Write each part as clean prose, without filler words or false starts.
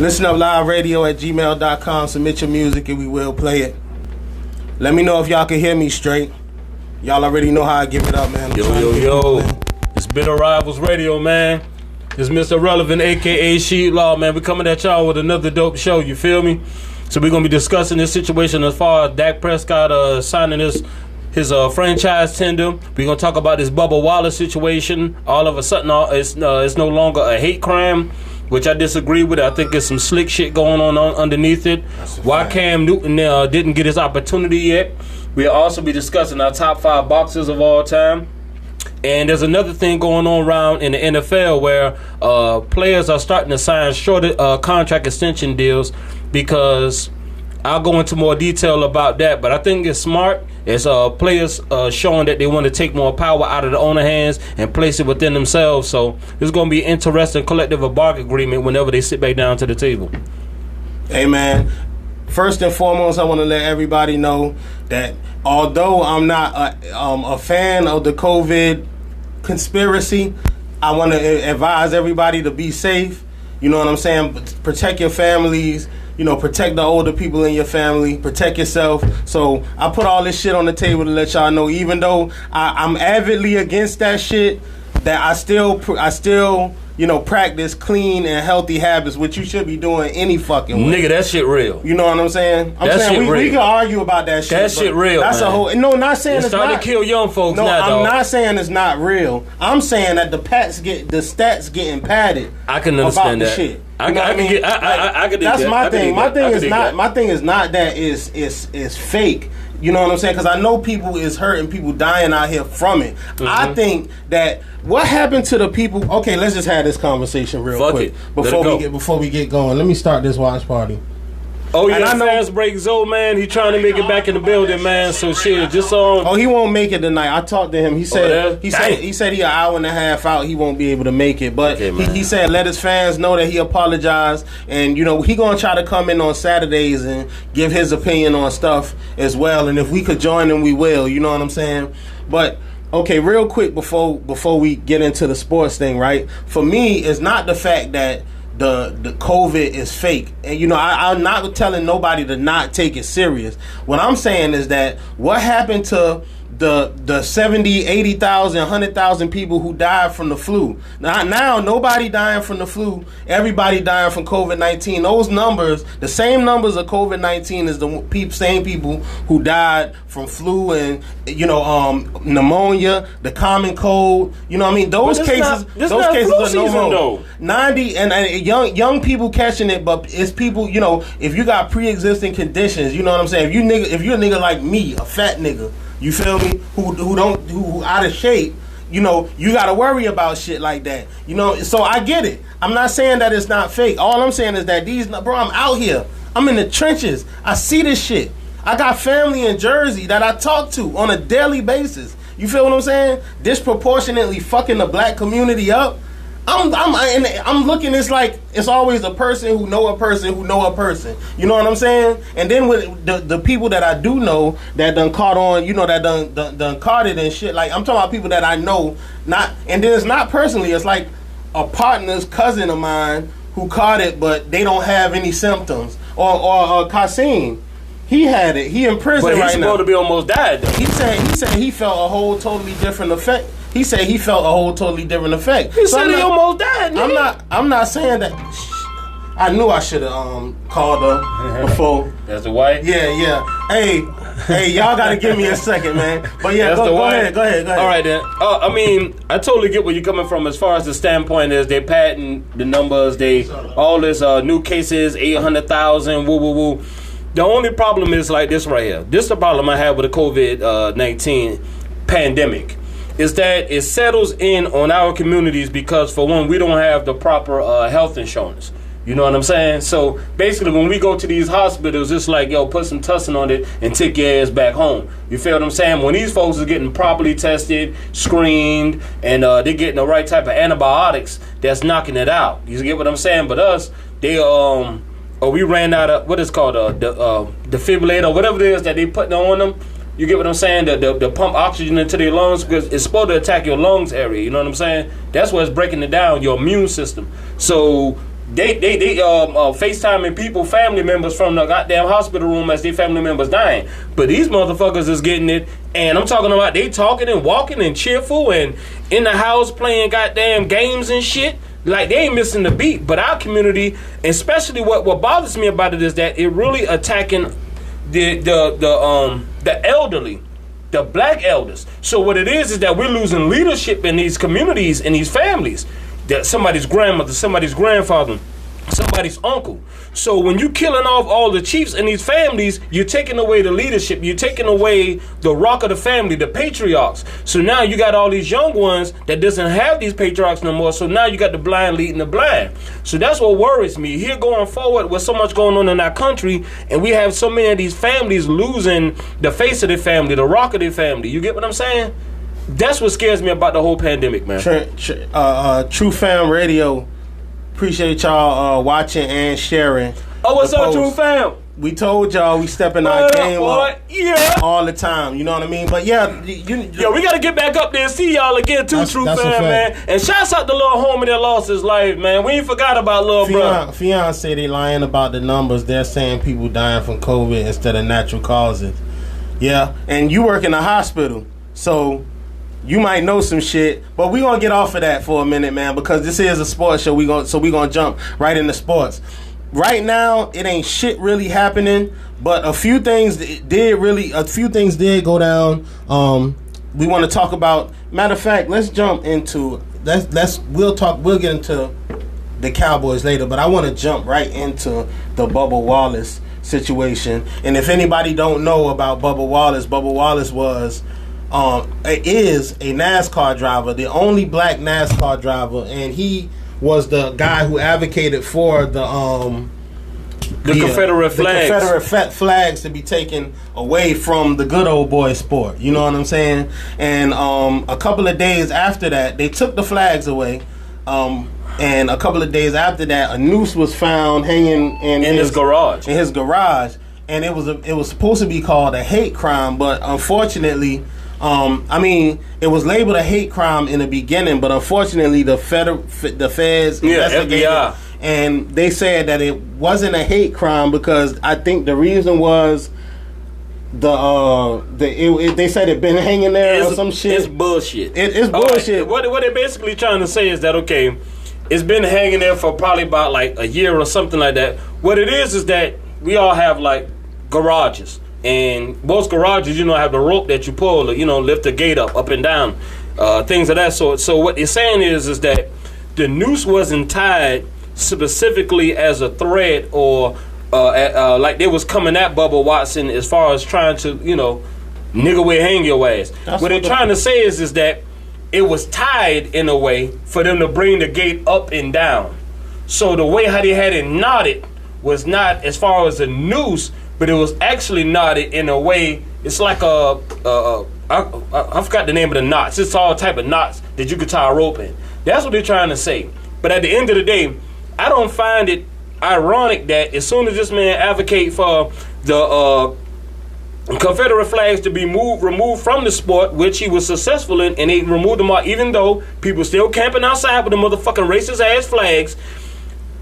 Listen up live radio at gmail.com. Submit your music and we will play it. Let me know if y'all can hear me straight. Y'all already know how I give it up, man. Yo. It's Bitter Rivals Radio, man. It's Mr. Relevant, a.k.a. Sheet Law, man. We're coming at y'all with another dope show, you feel me? So we're going to be discussing this situation as far as Dak Prescott signing his franchise tender. We're going to talk about this Bubba Wallace situation. All of a sudden, it's no longer a hate crime, which I disagree with. I think there's some slick shit going on underneath it. Why Cam Newton didn't get his opportunity yet. We'll also be discussing our top 5 boxers of all time. And there's another thing going on around in the NFL where players are starting to sign shorter contract extension deals, because I'll go into more detail about that. But I think it's smart. It's players showing that they want to take more power out of the owner hands and place it within themselves. So it's going to be an interesting collective bargaining agreement whenever they sit back down to the table. Hey, man. First and foremost, I want to let everybody know that although I'm not a fan of the COVID conspiracy, I want to advise everybody to be safe. You know what I'm saying? Protect your families. You know, protect the older people in your family. Protect yourself. So I put all this shit on the table to let y'all know, even though I'm avidly against that shit, that I still practice clean and healthy habits, which you should be doing any fucking way. Nigga, that shit real. You know what I'm saying? I'm saying we can argue about that shit. That shit real, that's man. A whole. No, not saying it's starting to kill young folks no, now, I'm dog. not saying it's not real. I'm saying that the stats getting padded. I can understand about that. The shit. I can. That's my thing. My thing is not that it's fake. You know what I'm saying? Because I know people is hurting, people dying out here from it. Mm-hmm. I think that what happened to the people. Okay, let's just have this conversation real quick before we get going. Let me start this watch party. Oh yeah, I know. Fast break Zoe, man. He trying to make it back in the building, man. So shit, just on. Oh, he won't make it tonight. I talked to him. He said he said he an hour and a half out. He won't be able to make it. But he said let his fans know that he apologized, and you know he gonna try to come in on Saturdays and give his opinion on stuff as well. And if we could join him, we will. You know what I'm saying? But okay, real quick before we get into the sports thing, right? For me, it's not the fact that the COVID is fake. And you know, I'm not telling nobody to not take it serious. What I'm saying is that what happened to the 70, 80,000, 100,000 people who died from the flu. Now nobody dying from the flu. Everybody dying from COVID-19. Those numbers, the same numbers of COVID-19 is the same people who died from flu and pneumonia, the common cold. You know what I mean? Those cases are no more. 90 and young people catching it, but it's people. You know, if you got pre-existing conditions, you know what I'm saying. If you're a nigga like me, a fat nigga. You feel me? Who out of shape? You know, you got to worry about shit like that. You know, so I get it. I'm not saying that it's not fake. All I'm saying is that I'm out here. I'm in the trenches. I see this shit. I got family in Jersey that I talk to on a daily basis. You feel what I'm saying? Disproportionately fucking the black community up. I'm looking. It's like it's always a person who know a person who know a person. You know what I'm saying? And then with the people that I do know that done caught on, you know, that done caught it and shit. Like I'm talking about people that I know, and then it's not personally. It's like a partner's cousin of mine who caught it, but they don't have any symptoms. Or Kasim, he had it. He in prison right now. But he's supposed to be almost died. Though. He said he felt a whole totally different effect. He said he felt a whole totally different effect. He said he almost died. I'm not saying that. I knew I should have called her before. That's the wife? Yeah. Hey, y'all gotta give me a second, man. But yeah, go ahead. All right then. I mean, I totally get where you're coming from as far as the standpoint is they patent the numbers, all this new cases, 800,000, woo. The only problem is like this right here. This is the problem I have with the COVID-19 pandemic. Is that it settles in on our communities because, for one, we don't have the proper health insurance. You know what I'm saying? So basically, when we go to these hospitals, it's like, yo, put some tussin on it and take your ass back home. You feel what I'm saying? When these folks are getting properly tested, screened, and they're getting the right type of antibiotics, that's knocking it out. You get what I'm saying? But us, we ran out of what is called the defibrillator, whatever it is that they putting on them. You get what I'm saying? The pump oxygen into their lungs because it's supposed to attack your lungs area. You know what I'm saying? That's what's breaking it down, your immune system. So They FaceTiming people, family members from the goddamn hospital room as their family members dying. But these motherfuckers is getting it, and I'm talking about they talking and walking and cheerful and in the house playing goddamn games and shit. Like they ain't missing the beat. But our community, especially what bothers me about it is that it really attacking the elderly, the black elders. So what it is that we're losing leadership in these communities, in these families. That somebody's grandmother, somebody's grandfather, somebody's uncle. So when you killing off all the chiefs in these families, you're taking away the leadership. You're taking away the rock of the family, the patriarchs. So now you got all these young ones that doesn't have these patriarchs no more. So now you got the blind leading the blind. So that's what worries me. Here going forward with so much going on in our country, and we have so many of these families losing the face of their family, the rock of their family. You get what I'm saying? That's what scares me about the whole pandemic, man. True Fam Radio, appreciate y'all watching and sharing. Oh, what's up, True Fam? We told y'all we stepping our game up all the time. You know what I mean? But yeah, we got to get back up there and see y'all again too, True Fam, man. And shouts out to little homie that lost his life, man. We ain't forgot about little brother. Fiance, they lying about the numbers. They're saying people dying from COVID instead of natural causes. Yeah, and you work in a hospital, so you might know some shit, but we gonna get off of that for a minute, man, because this is a sports show. We gonna jump right into sports. Right now, it ain't shit really happening, but a few things did go down. We want to talk about. Matter of fact, let's jump into we'll get into the Cowboys later, but I want to jump right into the Bubba Wallace situation. And if anybody don't know about Bubba Wallace is a NASCAR driver, the only black NASCAR driver, and he was the guy who advocated for the Confederate flags. The Confederate flags to be taken away from the good old boy sport. You know what I'm saying? And a couple of days after that, they took the flags away. And a couple of days after that, a noose was found hanging in his garage. In his garage, and it was supposed to be called a hate crime, but unfortunately. It was labeled a hate crime in the beginning, but unfortunately the feds investigated, FBI. And they said that it wasn't a hate crime because I think the reason was they said it been hanging there or some shit. It's bullshit. It's bullshit. Right. What they're basically trying to say is that, okay, it's been hanging there for probably about like a year or something like that. What it is that we all have like garages. And most garages, have the rope that you pull, lift the gate up and down, things of that sort. So what they're saying is that the noose wasn't tied specifically as a threat or like they was coming at Bubba Watson as far as trying to, nigga will hang your ass. What they're trying to say is that it was tied in a way for them to bring the gate up and down. So the way how they had it knotted was not as far as a noose, but it was actually knotted in a way. It's like I forgot the name of the knots. It's all type of knots that you could tie a rope in. That's what they're trying to say. But at the end of the day, I don't find it ironic that as soon as this man advocate for the Confederate flags to be removed from the sport, which he was successful in, and they removed them all, even though people still camping outside with the motherfucking racist ass flags.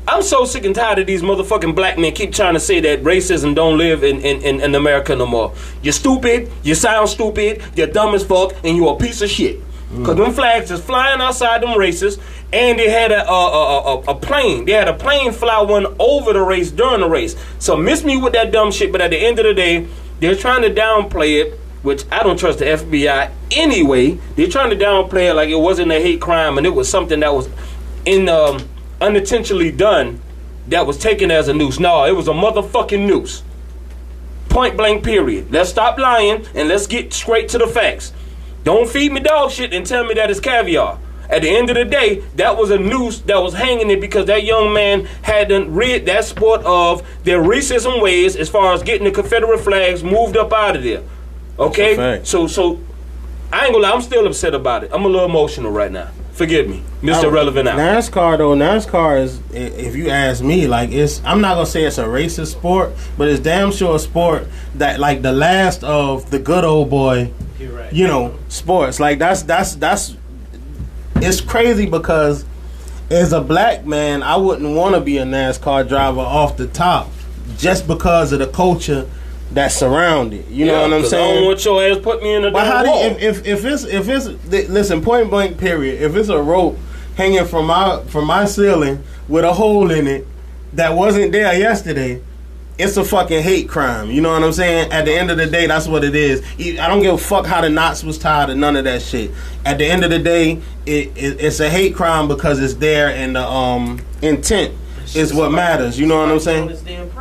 I'm so sick and tired of these motherfucking black men keep trying to say that racism don't live in America no more. You're stupid, you sound stupid, you're dumb as fuck, and you're a piece of shit. Because them flags is flying outside them races, and they had a plane. They had a plane fly one over the race during the race. So miss me with that dumb shit, but at the end of the day, they're trying to downplay it, which I don't trust the FBI anyway. They're trying to downplay it like it wasn't a hate crime, and it was something that was unintentionally done that was taken as a noose. No, it was a motherfucking noose. Point blank period. Let's stop lying and let's get straight to the facts. Don't feed me dog shit and tell me that it's caviar. At the end of the day, that was a noose that was hanging it because that young man hadn't rid that sport of their racism ways as far as getting the Confederate flags moved up out of there. Okay? So I ain't gonna lie, I'm still upset about it. I'm a little emotional right now. Forgive me, Mr. Relevant out. NASCAR is, if you ask me, like I'm not gonna say it's a racist sport, but it's damn sure a sport that like the last of the good old boy, sports. Like that's it's crazy because as a black man, I wouldn't want to be a NASCAR driver off the top, just because of the culture that's surrounded. You know what I'm saying? I don't want your ass put me in the damn wall. If it's listen, point blank period. If it's a rope hanging from my ceiling with a hole in it that wasn't there yesterday, it's a fucking hate crime. You know what I'm saying? At the end of the day, that's what it is. I don't give a fuck how the knots was tied or none of that shit. At the end of the day, it's a hate crime because it's there, and the intent is what matters. You know what I'm saying?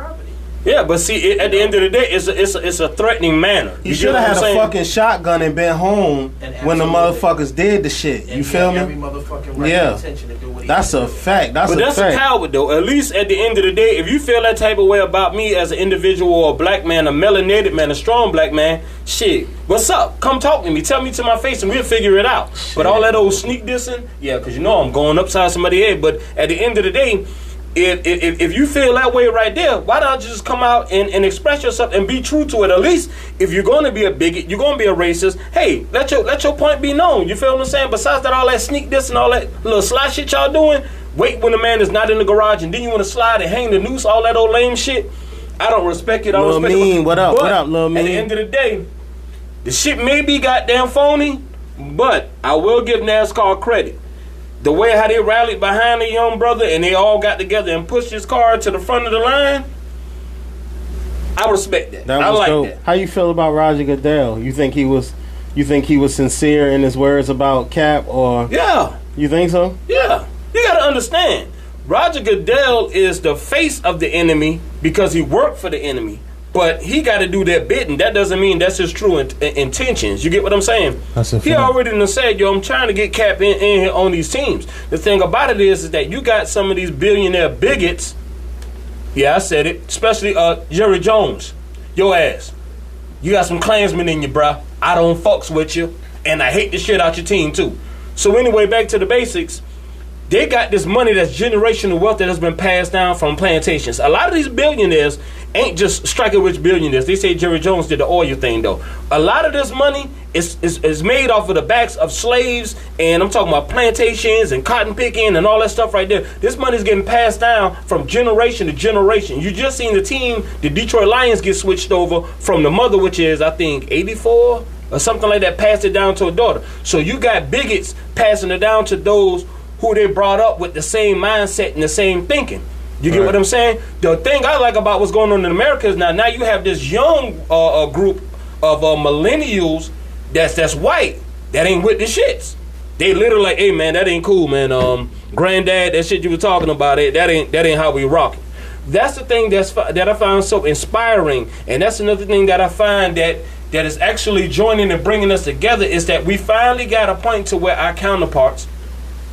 Yeah, but see, at the end of the day, it's a threatening manner. You should have had a fucking shotgun and been home when the motherfuckers did the shit. You feel me? Every motherfucking right intention to do what he that's a fact. That's a coward, though. At least at the end of the day, if you feel that type of way about me as an individual or a black man, a melanated man, a strong black man, shit, what's up? Come talk to me. Tell me to my face and we'll figure it out. Shit. But all that old sneak dissing, yeah, because you know I'm going upside somebody's head. But at the end of the day, If you feel that way right there, why don't you just come out and express yourself and be true to it? At least if you're going to be a bigot, you're going to be a racist, hey, let your point be known. You feel what I'm saying? Besides that, all that sneak this and all that little sly shit y'all doing, wait when the man is not in the garage and then you want to slide and hang the noose, all that old lame shit. I don't respect it. I don't respect it. What up? What up, Lil Mean? At the end of the day, the shit may be goddamn phony, but I will give NASCAR credit. The way how they rallied behind the young brother and they all got together and pushed his car to the front of the line, I respect that. I like dope. that. How you feel about Roger Goodell? You think he was sincere in his words about Cap, or yeah? You think so? Yeah. You got to understand, Roger Goodell is the face of the enemy because he worked for the enemy. But he got to do that bidding. That doesn't mean that's his true intentions. You get what I'm saying? He already done said, yo, I'm trying to get Cap in here on these teams. The thing about it is that you got some of these billionaire bigots. Yeah, I said it. Especially Jerry Jones. Your ass. You got some Klansmen in you, bruh. I don't fucks with you. And I hate the shit out your team, too. So anyway, back to the basics. They got this money that's generational wealth that has been passed down from plantations. A lot of these billionaires ain't just striker rich billionaires. They say Jerry Jones did the oil thing, though. A lot of this money is made off of the backs of slaves, and I'm talking about plantations and cotton picking and all that stuff right there. This money's getting passed down from generation to generation. You just seen the team, the Detroit Lions, get switched over from the mother, which is, I think, 84 or something like that, passed it down to a daughter. So you got bigots passing it down to those who they brought up with the same mindset and the same thinking. You get what I'm saying? The thing I like about what's going on in America is now you have this young group of millennials that's white that ain't with the shits. They literally like, hey man, that ain't cool, man. Granddad, that shit you were talking about, that ain't how we rock. That's the thing that I find so inspiring, and that's another thing that I find that is actually joining and bringing us together is that we finally got a point to where our counterparts,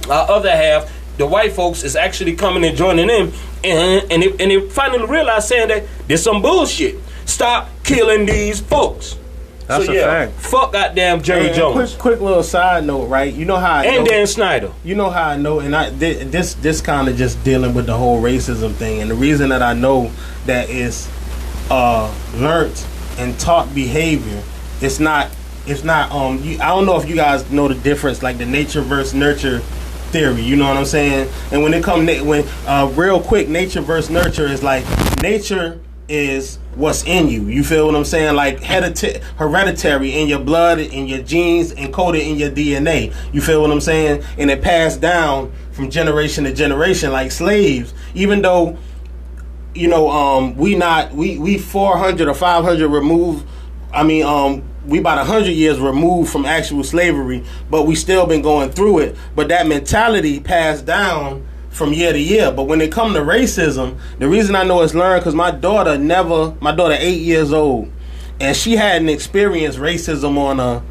our other half, the white folks, is actually coming and joining in, and they finally realize saying that there's some bullshit. Stop killing these folks. That's a fact. Fuck goddamn Jerry Jones. Quick little side note, right? You know how I know, Dan Snyder. You know how I know, and this kind of just dealing with the whole racism thing, and the reason that I know that is learned and taught behavior. It's not. I don't know if you guys know the difference, like the nature versus nurture theory. You know what I'm saying? And when it comes real quick, nature versus nurture is like nature is what's in you. You feel what I'm saying? Like hereditary in your blood, in your genes, encoded in your DNA. You feel what I'm saying? And it passed down from generation to generation like slaves. Even though, you know, we 400 or 500 removed. I mean, we about 100 years removed from actual slavery, but we still been going through it. But that mentality passed down from year to year. But when it come to racism, the reason I know it's learned because my daughter 8 years old, and she hadn't experienced racism on a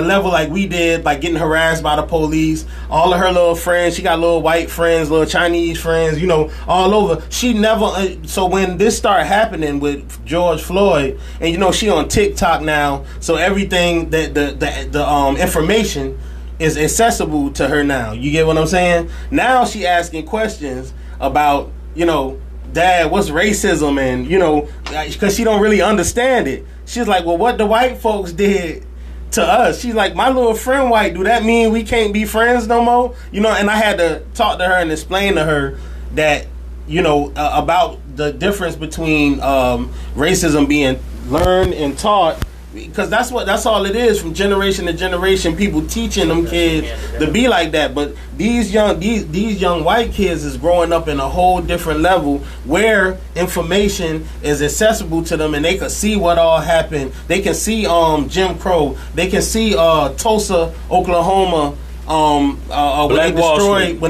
level like we did, like getting harassed by the police. All of her little friends, she got little white friends, little Chinese friends, you know, all over. She never. So when this started happening with George Floyd, and you know she on TikTok now, so everything that the information is accessible to her now. You get what I'm saying? Now she asking questions about, you know, Dad, what's racism, and you know, because she don't really understand it. She's like, well, what the white folks did to us. She's like, my little friend white. Do that mean we can't be friends no more? You know, and I had to talk to her and explain to her that, you know, about the difference between racism being learned and taught, because that's all it is, from generation to generation, people teaching them kids to be like that. But these young white kids is growing up in a whole different level where information is accessible to them, and they can see what all happened. They can see Jim Crow. They can see Tulsa, Oklahoma. When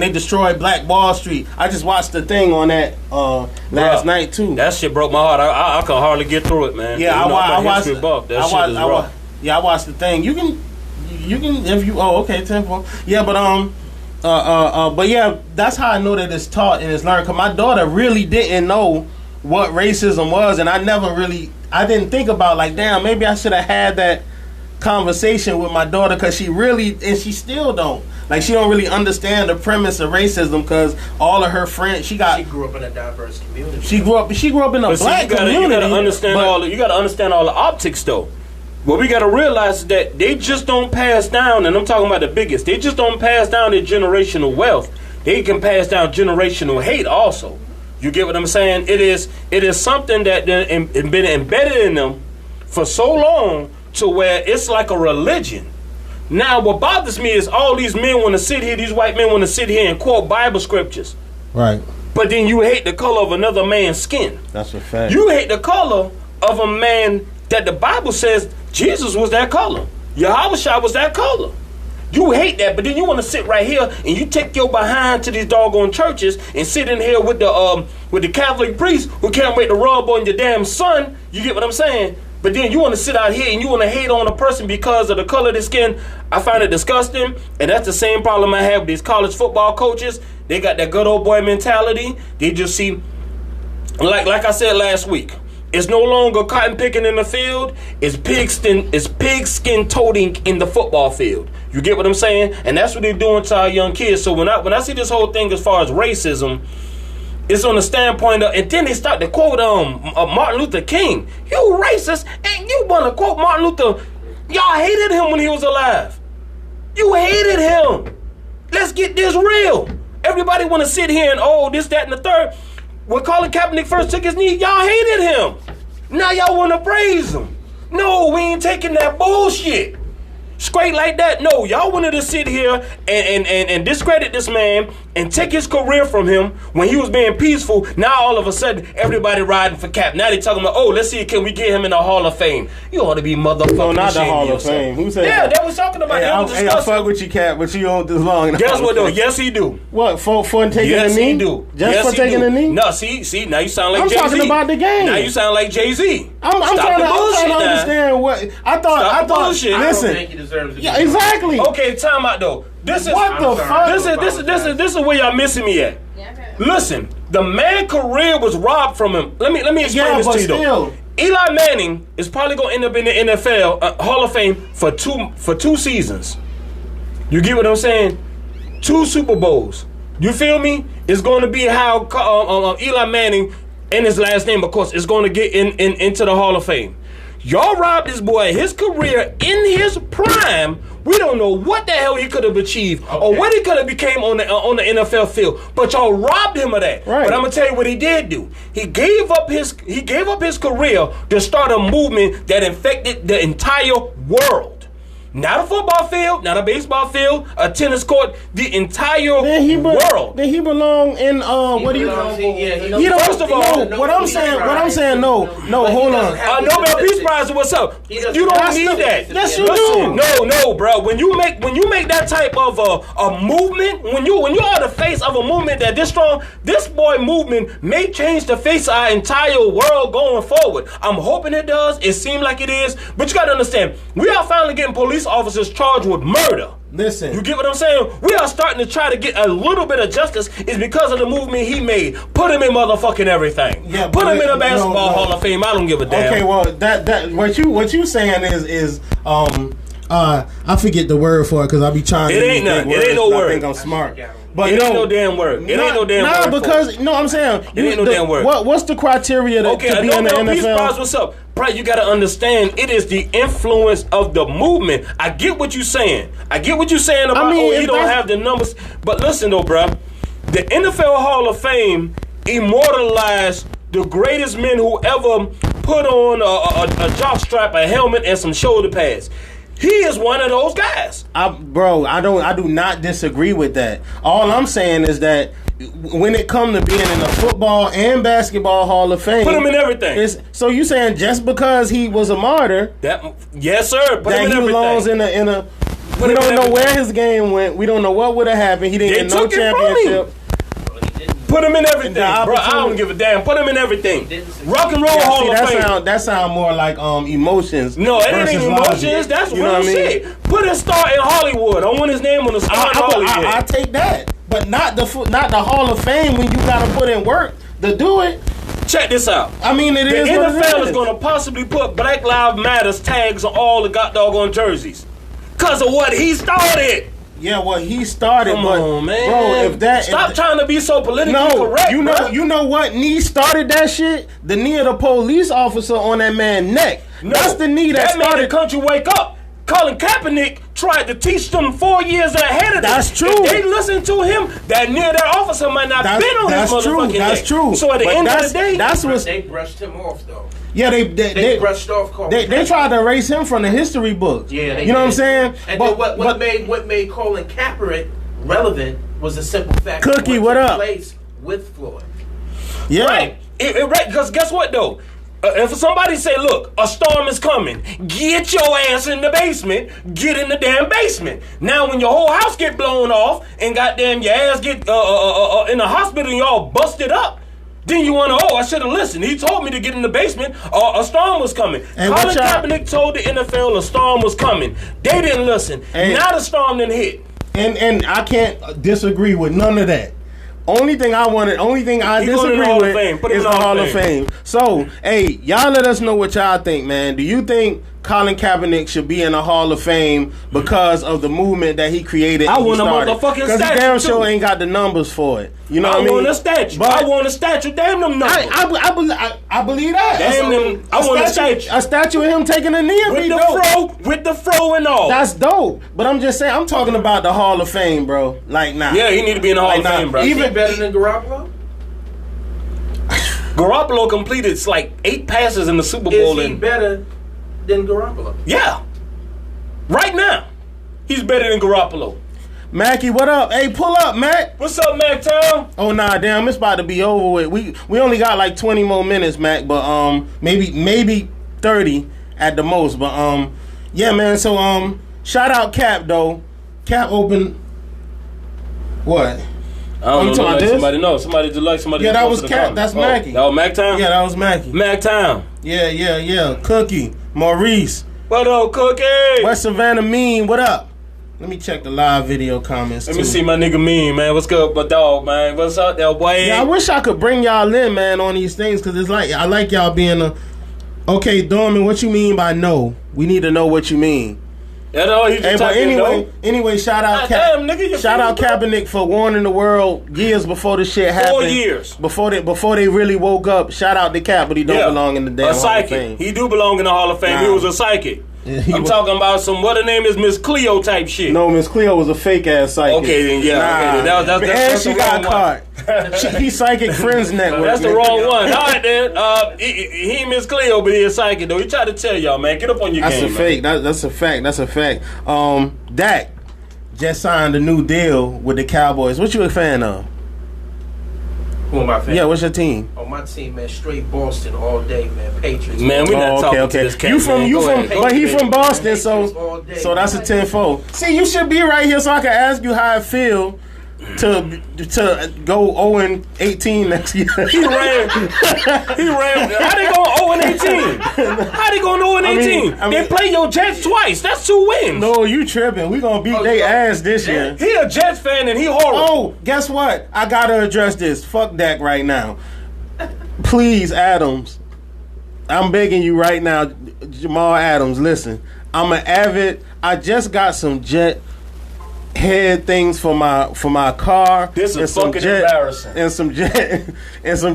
they destroyed Black Wall Street. I just watched the thing on that last night too. That shit broke my heart. I can hardly get through it, man. Yeah, I watched the thing. You can if you. Oh, okay, 10-4. Yeah, but yeah, that's how I know that it's taught and it's learned. Cause my daughter really didn't know what racism was, and I didn't think about, like, damn, maybe I should have had that conversation with my daughter, because she still don't, like, she don't really understand the premise of racism, because all of her friends, she grew up in a diverse community. She grew up in a black community. You gotta understand all the optics though. What we gotta realize is that they just don't pass down, and I'm talking about the biggest, they just don't pass down their generational wealth. They can pass down generational hate also. You get what I'm saying? It is something that been embedded in them for so long, to where it's like a religion. Now, what bothers me is all these men want to sit here, these white men want to sit here and quote Bible scriptures. Right. But then you hate the color of another man's skin. That's a fact. You hate the color of a man that the Bible says Jesus was that color. Yahushua was that color. You hate that, but then you want to sit right here and you take your behind to these doggone churches and sit in here with the Catholic priest who can't wait to rub on your damn son. You get what I'm saying? But then you want to sit out here and you want to hate on a person because of the color of their skin. I find it disgusting. And that's the same problem I have with these college football coaches. They got that good old boy mentality. They just see, like I said last week, it's no longer cotton picking in the field. It's pigskin toting in the football field. You get what I'm saying? And that's what they're doing to our young kids. So when I see this whole thing as far as racism, it's on the standpoint of, and then they start to quote Martin Luther King. You racist, and you want to quote Martin Luther. Y'all hated him when he was alive. You hated him. Let's get this real. Everybody want to sit here and this, that, and the third. When Colin Kaepernick first took his knee, y'all hated him. Now y'all want to praise him. No, we ain't taking that bullshit. Straight like that. No, y'all wanted to sit here and discredit this man and take his career from him when he was being peaceful. Now all of a sudden, everybody riding for Cap. Now they talking about, let's see, can we get him in the Hall of Fame? You ought to be motherfucking No, not the Hall of Fame. Who said that? Yeah, they was talking about it. Hey, I fuck with you, Cap, but you don't this long. Guess what, though? Yes, he do. What, for taking the knee? Yes, he do. Just for taking the knee? No, see, now you sound like I'm Jay-Z. talking about the game. Now you sound like Jay-Z. I'm trying to understand what I thought. Bullshit. I Listen, don't think he deserves it. yeah, exactly. Okay, time out though. This is what the fuck. This is where y'all missing me at. Listen, the man's career was robbed from him. Let me explain this to you though. Eli Manning is probably gonna end up in the NFL Hall of Fame for two seasons. You get what I'm saying? 2 Super Bowls. You feel me? It's going to be how Eli Manning and his last name, of course, is going to get into the Hall of Fame. Y'all robbed this boy his career in his prime. We don't know what the hell he could have achieved or what he could have became on the NFL field, but y'all robbed him of that. Right. But I'm gonna tell you what he did do. He gave up his career to start a movement that infected the entire world. Not a football field, not a baseball field, a tennis court, the entire world. Then he belong in what do you call it? First of all, what I'm saying, no, hold on. Nobel Peace Prize, what's up? You don't need that. Yes, you do. No, bro. When you make that type of a movement, when you are the face of a movement that this strong, this boy movement may change the face of our entire world going forward. I'm hoping it does. It seems like it is, but you got to understand, we are finally getting police officers charged with murder. Listen, you get what I'm saying? We are starting to try to get a little bit of justice. Is because of the movement he made. Put him in motherfucking everything. Yeah, put him in a basketball Hall of Fame. I don't give a damn. Okay, well that what you saying is I forget the word for it because I be trying. It ain't none. It ain't no word. I think I'm smart. But it ain't no damn work. It ain't no damn work. Nah, because I'm saying it ain't no damn work. What's the criteria to be in the NFL? Peace Prize, what's up? Bro, you gotta understand, it is the influence of the movement. I get what you're saying. I get what you're saying about he don't have the numbers. But listen though, bro, the NFL Hall of Fame immortalized the greatest men who ever put on a jockstrap, a helmet, and some shoulder pads. He is one of those guys. I do not disagree with that. All I'm saying is that when it comes to being in the football and basketball Hall of Fame, put him in everything. So you saying just because he was a martyr, yes, sir, put him in everything. Belongs in a. We don't know where his game went. We don't know what would have happened. He didn't get no championship. Put him in everything, bro. I don't give a damn. Put him in everything. Rock and Roll Hall of Fame. That sound more like emotions. No, it ain't emotions. Logic. That's real shit. Put his star in Hollywood. I want his name on the star in Hollywood. I take that, but not the Hall of Fame when you gotta put in work to do it. Check this out. I mean, the NFL is going to possibly put Black Lives Matters tags on all the doggone jerseys because of what he started. Yeah, well, he started. Come on, man. Bro, stop trying to be so politically correct. You know what knee started that shit? The knee of the police officer on that man's neck. No, that's the knee that started. Made the country wake up. Colin Kaepernick tried to teach them 4 years ahead of them. That's true. If they listened to him, that officer might not been on his motherfucking neck. That's true. So at the end of the day, they brushed him off though. Yeah, they brushed off Colin. They tried to erase him from the history books. Yeah, you know what I'm saying? And what made Colin Kaepernick relevant was the simple fact Cookie, that what up? Place with Floyd. Yeah, right. Right, because guess what though? If somebody say, look, a storm is coming, get your ass in the basement, get in the damn basement. Now when your whole house get blown off and goddamn your ass get in the hospital and you all busted up, then you want to, I should have listened. He told me to get in the basement or a storm was coming. And Colin Kaepernick told the NFL a storm was coming. They didn't listen. Now the storm didn't hit. And I can't disagree with none of that. Only thing I disagree with is the Hall of Fame. So, hey, y'all let us know what y'all think, man. Do you think Colin Kaepernick should be in the Hall of Fame because of the movement that he created? I want a motherfucking statue. Because he damn sure ain't got the numbers for it. You know what I mean? I want a statue. I want a statue. Damn them numbers. I believe that. Damn them. I want a statue. A statue of him taking a knee with the fro and all. That's dope. But I'm just saying, I'm talking about the Hall of Fame, bro. Like, nah. Yeah, he need to be in the Hall of Fame, bro. Even better than Garoppolo? Garoppolo completed like 8 passes in the Super Bowl. Is he better than Garoppolo? Yeah. Right now, he's better than Garoppolo. Mackie, what up? Hey, pull up, Mac. What's up, Mac Town? Oh, nah, damn, it's about to be over with. We only got like 20 more minutes, Mac, but maybe 30 at the most. But yeah, man. So shout out Cap though. Cap opened what? I don't know. Like somebody like somebody. Yeah, that was Cap. That's Mackie. That was Mac Town. Yeah, that was Mackie. Mac Town. Yeah. Cookie, Maurice. What up, Cookie? West Savannah Mean. What up? Let me check the live video comments. Let me see my nigga Mean, man. What's good, my dog, man? What's up, there, boy? Yeah, I wish I could bring y'all in, man, on these things, because it's like I like y'all being okay, Dorman. What you mean by no? We need to know what you mean. Yeah, no, he's just but anyway, shout out Kaepernick for warning the world years before this shit happened. 4 years before they really woke up. Shout out to Cap, but he don't belong in the damn Hall of Fame. He do belong in the Hall of Fame. Nah. He was a psychic. I'm talking about some what her name is, Miss Cleo type shit. No, Miss Cleo was a fake ass psychic. Okay, then that's she got caught. He Psychic Friends Network. That's the wrong one. All right, then. He ain't Miss Cleo, but he a psychic though. He tried to tell y'all, man, get up on your game. That's a fake. That's a fact. Dak just signed a new deal with the Cowboys. What you a fan of? Who am I fan? Yeah, what's your team? Oh, my team, man, straight Boston all day, man. Patriots. Man, we not talking to this cat. But he from Boston, so that's a 10-4. See, you should be right here so I can ask you how it feel to go 0-18 next year. He ran. How they going 0-18? How they going 0-18? They play your Jets twice. That's 2 wins. No, you tripping. We gonna beat they ass this year. He a Jets fan and he horrible. Oh, guess what? I gotta address this. Fuck Dak right now. Please, Adams. I'm begging you right now, Jamal Adams. Listen, I'm an avid. I just got some Jet head things for my car. This is fucking embarrassing. And some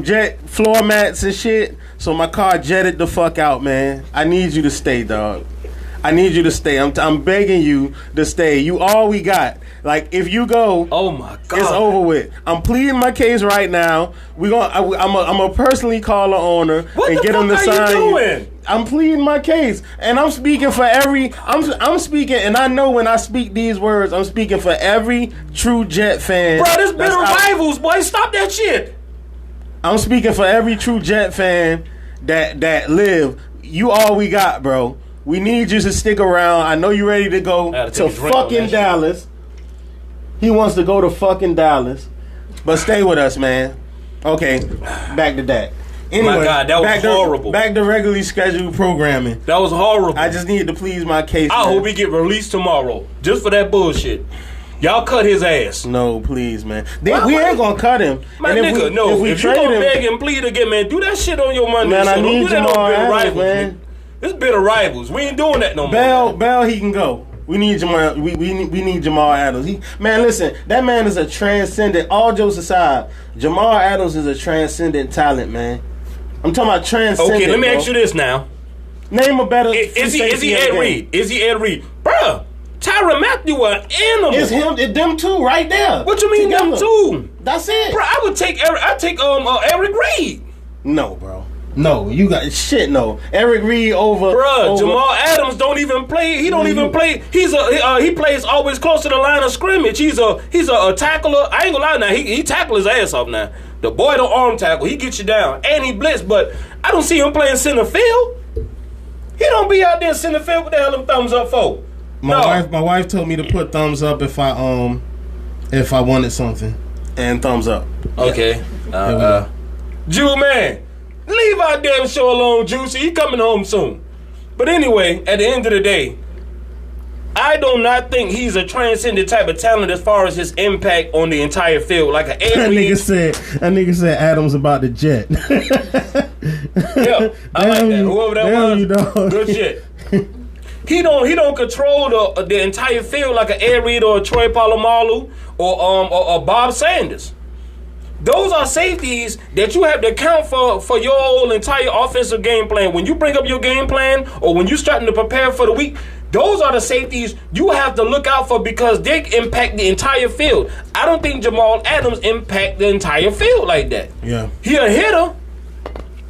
jet floor mats and shit. So my car jetted the fuck out, man. I need you to stay, dog. I need you to stay. I'm begging you to stay. You all we got. Like, if you go, oh my God, it's over with. I'm pleading my case right now. I'm gonna personally call the owner and get him to sign you. I'm pleading my case, and I'm speaking for every. I'm speaking, and I know when I speak these words, I'm speaking for every true Jet fan. Bro, this bitter rivals, boy. Stop that shit. I'm speaking for every true Jet fan that live. You all we got, bro. We need you to stick around. I know you're ready to go to fucking Dallas. He wants to go to fucking Dallas. But stay with us, man. Okay, back to that. Anyway, my God, that was horrible. Back to regularly scheduled programming. That was horrible. I just needed to please my case. I hope he get released tomorrow. Just for that bullshit. Y'all cut his ass. No, please, man. We ain't gonna cut him. My nigga, if you gonna beg and plead again, man, do that shit on your Monday. Man, I need Jamal Adams, man. This bitter rivals. We ain't doing that no more. Bell, he can go. We need Jamal. We need Jamal Adams. Man, listen, that man is a transcendent. All jokes aside, Jamal Adams is a transcendent talent, man. I'm talking about transcendent. Okay, let me ask you this now. Name a better. Is he Ed Reed? Is he Ed Reed, bruh? Tyrann Mathieu an animal. It's him. It's them two right there. What you mean them two? That's it, bro. I would take Eric Reed. No, bro. No, you got shit. No, Eric Reed over. Bruh, Jamal Adams don't even play. He don't even play. He plays always close to the line of scrimmage. He's a tackler. I ain't gonna lie now. He tackle his ass off now. The boy don't arm tackle. He gets you down and he blitz. But I don't see him playing center field. He don't be out there in center field. What the hell them thumbs up for? My wife told me to put thumbs up if I wanted something, and thumbs up. Okay. Jew man. Leave our damn show alone, Juicy. He coming home soon. But anyway, at the end of the day, I do not think he's a transcendent type of talent as far as his impact on the entire field. Like an that nigga said Adams about the Jet. Yeah, I like that. Whoever that was, good shit. He don't control the entire field like an Ed Reed or a Troy Polamalu or Bob Sanders. Those are safeties that you have to account for your whole entire offensive game plan. When you bring up your game plan or when you're starting to prepare for the week, those are the safeties you have to look out for because they impact the entire field. I don't think Jamal Adams impact the entire field like that. Yeah. He a hitter.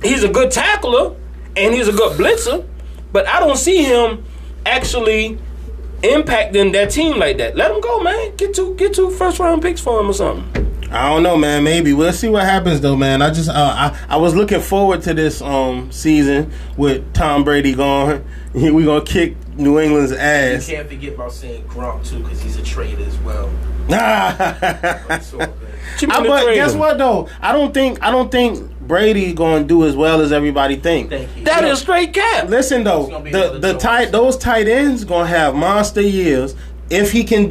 He's a good tackler and he's a good blitzer, but I don't see him actually impacting that team like that. Let him go, man. Get two first round picks for him or something. I don't know, man. Maybe we'll see what happens, though, man. I was looking forward to this season with Tom Brady gone. We gonna kick New England's ass. You can't forget about saying Gronk too, because he's a traitor as well. But guess what, though? I don't think Brady gonna do as well as everybody think. That is straight cap. Listen, though, those tight ends gonna have monster years. If he can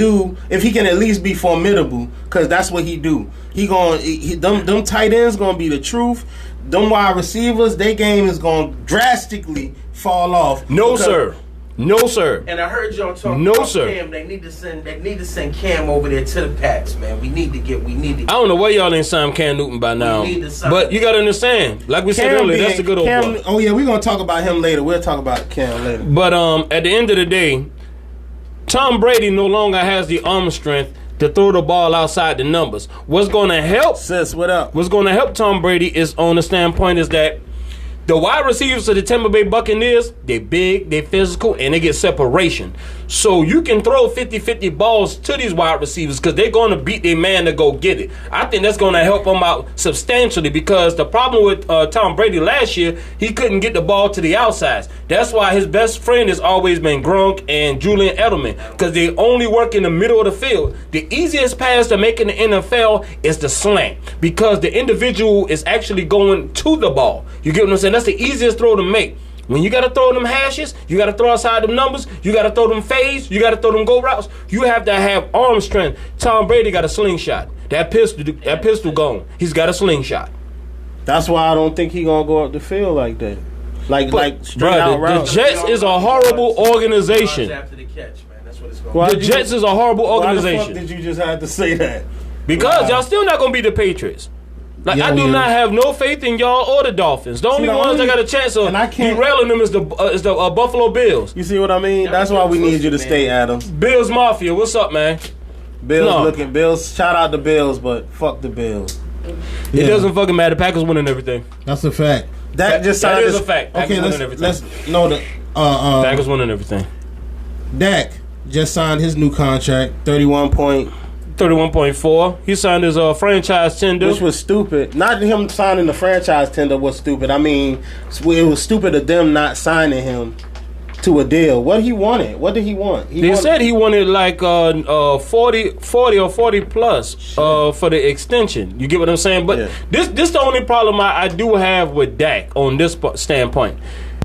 at least be formidable, because that's what he do. Them tight ends gonna be the truth. Them wide receivers, their game is gonna drastically fall off. No, sir. And I heard y'all talking about Cam. They need to send Cam over there to the Pats, man. We need to. I don't know why y'all ain't signed Cam Newton by now. But you gotta understand, like we said earlier, that's a good old boy. Oh yeah, we're gonna talk about him later. We'll talk about Cam later. But at the end of the day, Tom Brady no longer has the arm strength to throw the ball outside the numbers. What's going to help? Sis, what up? What's going to help Tom Brady is on the standpoint is that the wide receivers of the Tampa Bay Buccaneers, they big, they physical, and they get separation. So you can throw 50-50 balls to these wide receivers because they're going to beat their man to go get it. I think that's going to help them out substantially because the problem with Tom Brady last year, he couldn't get the ball to the outsides. That's why his best friend has always been Gronk and Julian Edelman because they only work in the middle of the field. The easiest pass to make in the NFL is the slant because the individual is actually going to the ball. You get what I'm saying? That's the easiest throw to make. When you got to throw them hashes, you got to throw outside them numbers, you got to throw them fades, you got to throw them go routes, you have to have arm strength. Tom Brady got a slingshot. That pistol gone. He's got a slingshot. That's why I don't think he going to go up the field like that. Like straight out route. The Jets is a horrible organization. After the catch, man. That's what it's going to be. The Jets is a horrible organization. Why the fuck did you just have to say that? Because y'all still not going to be the Patriots. Like, I do not have no faith in y'all or the Dolphins. The only ones that got a chance of derailing them is the Buffalo Bills. You see what I mean? That's why we need you to stay, Adams. Bills Mafia, what's up, man? Bills, shout out the Bills, but fuck the Bills. It doesn't fucking matter. Packers winning everything. That's a fact. That is a fact. Packers winning everything. Packers winning everything. Dak just signed his new contract, 31.4. He signed his franchise tender, which was stupid. Not him signing the franchise tender was stupid. I mean, it was stupid of them not signing him to a deal. What he wanted? What did he want? They said he wanted like 40 or 40 plus for the extension. You get what I'm saying? But this the only problem I do have with Dak on this standpoint.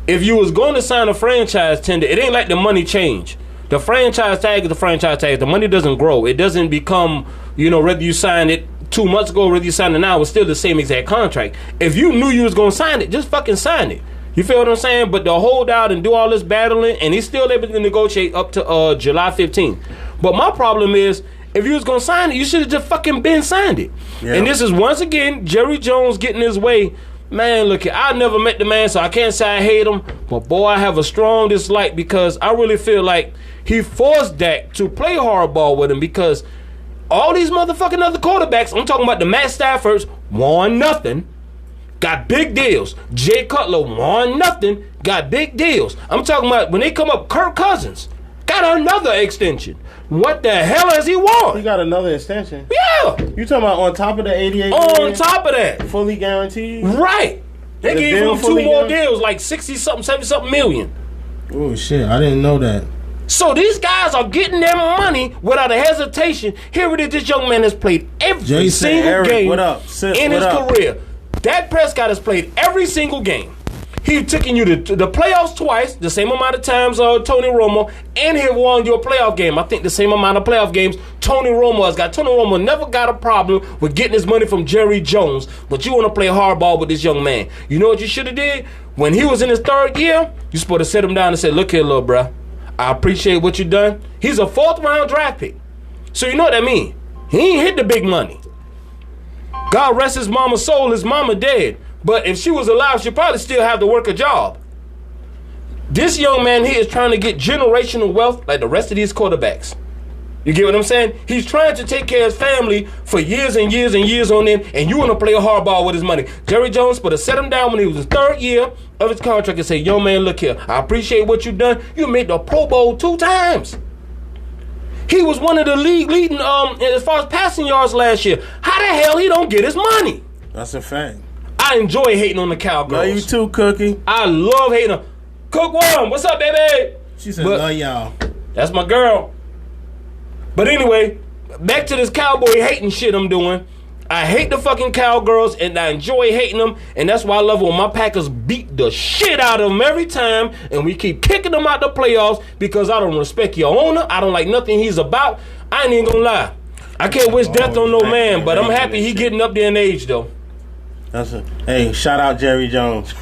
If you was going to sign a franchise tender, it ain't like the money change. The franchise tag is the franchise tag. The money doesn't grow. It doesn't become, whether you signed it 2 months ago or whether you signed it now, it's still the same exact contract. If you knew you was going to sign it, just fucking sign it. You feel what I'm saying? But to hold out and do all this battling, and he's still able to negotiate up to July 15th. But my problem is, if you was going to sign it, you should have just fucking been signed it. Yeah. And this is, once again, Jerry Jones getting his way. Man, look, I never met the man, so I can't say I hate him. But, boy, I have a strong dislike because I really feel like he forced Dak to play hardball with him because all these motherfucking other quarterbacks, I'm talking about the Matt Staffords, won nothing. Got big deals. Jay Cutler won nothing. Got big deals. I'm talking about when they come up, Kirk Cousins got another extension. What the hell has he won? He got another extension. Yeah. You talking about on top of the 88 on million? Top of that. Fully guaranteed? Right. They gave him 2 more deals, like 60-something, 70-something million. Oh, shit. I didn't know that. So these guys are getting their money without a hesitation. Here it is. This young man has played every single game in his career. Dak Prescott has played every single game. He's taken you to the playoffs twice, the same amount of times Tony Romo, and he won your playoff game. I think the same amount of playoff games Tony Romo has got. Tony Romo never got a problem with getting his money from Jerry Jones, but you want to play hardball with this young man. You know what you should have did? When he was in his 3rd year, you supposed to sit him down and say, look here, little bruh, I appreciate what you done. He's a 4th-round draft pick. So you know what that mean? He ain't hit the big money. God rest his mama's soul, his mama dead. But if she was alive, she'd probably still have to work a job. This young man here is trying to get generational wealth like the rest of these quarterbacks. You get what I'm saying? He's trying to take care of his family for years and years and years on end, and you want to play a hardball with his money. Jerry Jones put to set him down when he was in his 3rd year of his contract and say, yo, man, look here. I appreciate what you've done. You made the Pro Bowl 2 times. He was one of the league leading as far as passing yards last year. How the hell he don't get his money? That's a fact. I enjoy hating on the Cowgirls. Love you too, Cookie. I love hating on Cook Worm. What's up, baby? She said, love y'all. That's my girl. But anyway, back to this cowboy hating shit I'm doing. I hate the fucking Cowgirls, and I enjoy hating them, and that's why I love when my Packers beat the shit out of them every time, and we keep kicking them out the playoffs because I don't respect your owner. I don't like nothing he's about. I ain't even gonna lie. I can't wish death on no man, but I'm happy he getting up there in age, though. Hey, shout out Jerry Jones.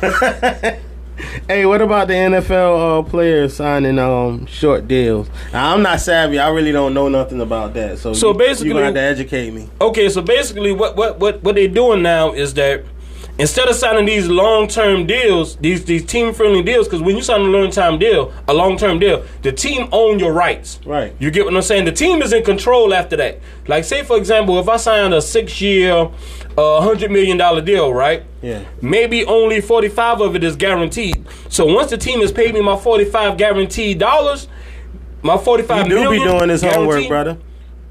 Hey, what about the NFL players signing short deals? Now, I'm not savvy. I really don't know nothing about that. So basically, you're going to have to educate me. Okay, so basically what they're doing now is that instead of signing these long-term deals, these team-friendly deals, because when you sign a long-term deal, the team own your rights. Right. You get what I'm saying? The team is in control after that. Like, say, for example, if I signed a 6-year, $100 million deal, right? Yeah. Maybe only 45 of it is guaranteed. So once the team has paid me my 45 guaranteed dollars, my 45 million. You do be doing this homework, brother.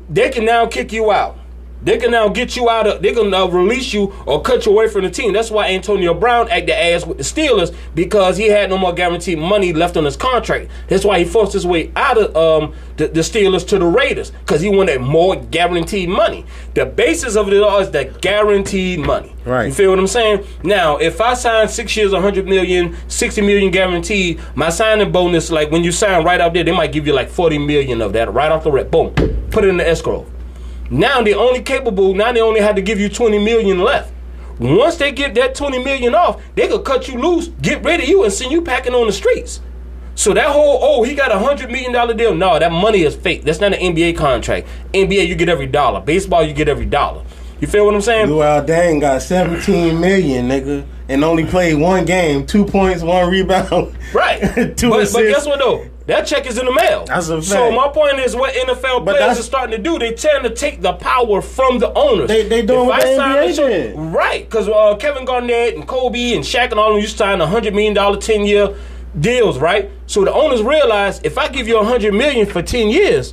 They can now kick you out. They can now get you out of. They can now release you or cut you away from the team. That's why Antonio Brown acted ass with the Steelers, because he had no more guaranteed money left on his contract. That's why he forced his way out of the Steelers to the Raiders, because he wanted more guaranteed money. The basis of it all is that guaranteed money. Right. You feel what I'm saying? Now, if I sign 6 years, $100 million, $60 million guaranteed, my signing bonus, like when you sign right out there, they might give you like $40 million of that right off the rip. Boom, put it in the escrow. Now they only had to give you $20 million left. Once they get that $20 million off, they could cut you loose, get rid of you, and send you packing on the streets. So that whole, he got $100 million deal. No, that money is fake. That's not an NBA contract. NBA, you get every dollar. Baseball, you get every dollar. You feel what I'm saying? Luol Deng got $17 million, nigga, and only played one game, 2 points, 1 rebound. Right. But guess what though? That check is in the mail. That's a fact. So my point is, what NFL players are starting to do, they tend to take the power from the owners. They doing what the NBA did. Right, because Kevin Garnett and Kobe and Shaq and all of them used to sign $100 million 10-year deals, right? So the owners realize, if I give you $100 million for 10 years,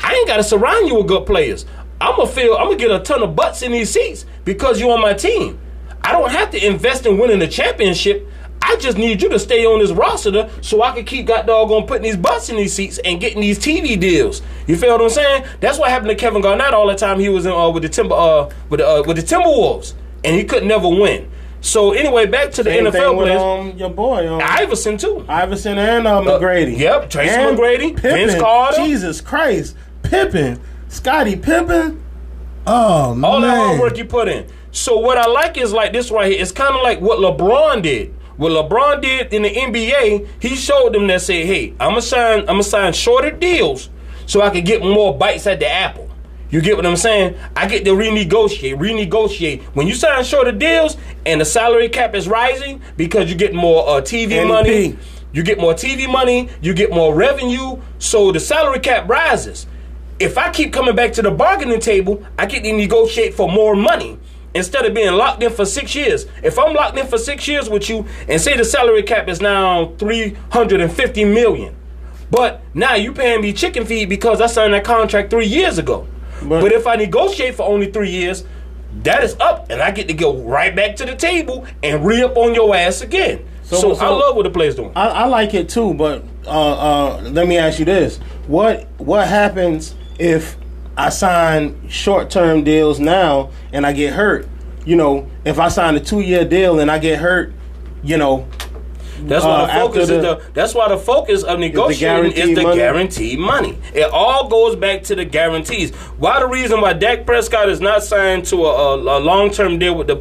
I ain't got to surround you with good players. I'm gonna get a ton of butts in these seats because you're on my team. I don't have to invest in winning the championship. I just need you to stay on this roster so I can keep putting these butts in these seats and getting these TV deals. You feel what I'm saying? That's what happened to Kevin Garnett all the time he was in with the Timberwolves, and he could never win. So anyway, back to the NFL players. With, your boy Iverson too. Iverson and McGrady. Yep, Tracy McGrady, Pippen, Vince Carter. Jesus Christ, Pippen, Scottie Pippen. Oh man, all the hard work you put in. So what I like is like this right here. It's kind of like what LeBron did. What LeBron did in the NBA, he showed them that said, "Hey, I'm gonna sign shorter deals so I can get more bites at the apple." You get what I'm saying? I get to renegotiate. When you sign shorter deals and the salary cap is rising because you get more TV money, you get more TV money, you get more revenue, so the salary cap rises. If I keep coming back to the bargaining table, I get to negotiate for more money instead of being locked in for 6 years. If I'm locked in for 6 years with you and say the salary cap is now $350 million, but now you paying me chicken feed because I signed that contract 3 years ago. But if I negotiate for only 3 years, that is up, and I get to go right back to the table and re-up on your ass again. So I love what the players doing. I like it too, but let me ask you this: what happens if I sign short-term deals now and I get hurt? You know, if I sign a 2-year deal and I get hurt, you know. That's why the focus of negotiating is the guaranteed money. It all goes back to the guarantees. Why the reason why Dak Prescott is not signed to a long-term deal with the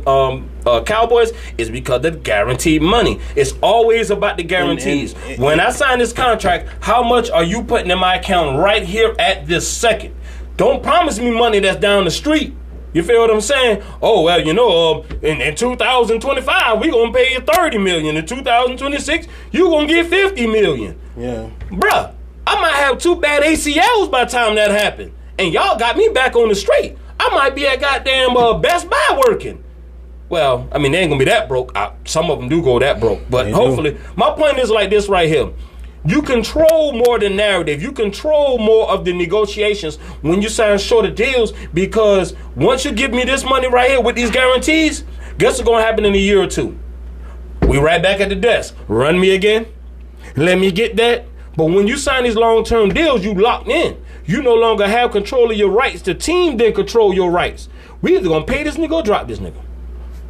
Cowboys is because of the guaranteed money. It's always about the guarantees. When I sign this contract, how much are you putting in my account right here at this second? Don't promise me money that's down the street. You feel what I'm saying? Oh, well, you know, in 2025, we're going to pay you $30 million. In 2026, you're going to get $50 million. Yeah. Bruh, I might have 2 bad ACLs by the time that happens. And y'all got me back on the straight. I might be at goddamn Best Buy working. Well, I mean, they ain't going to be that broke. Some of them do go that broke. But hopefully, my point is like this right here. You control more the narrative. You control more of the negotiations when you sign shorter deals, because once you give me this money right here with these guarantees, guess what's going to happen in a year or two? We right back at the desk. Run me again. Let me get that. But when you sign these long-term deals, you locked in. You no longer have control of your rights. The team then control your rights. We either going to pay this nigga or drop this nigga.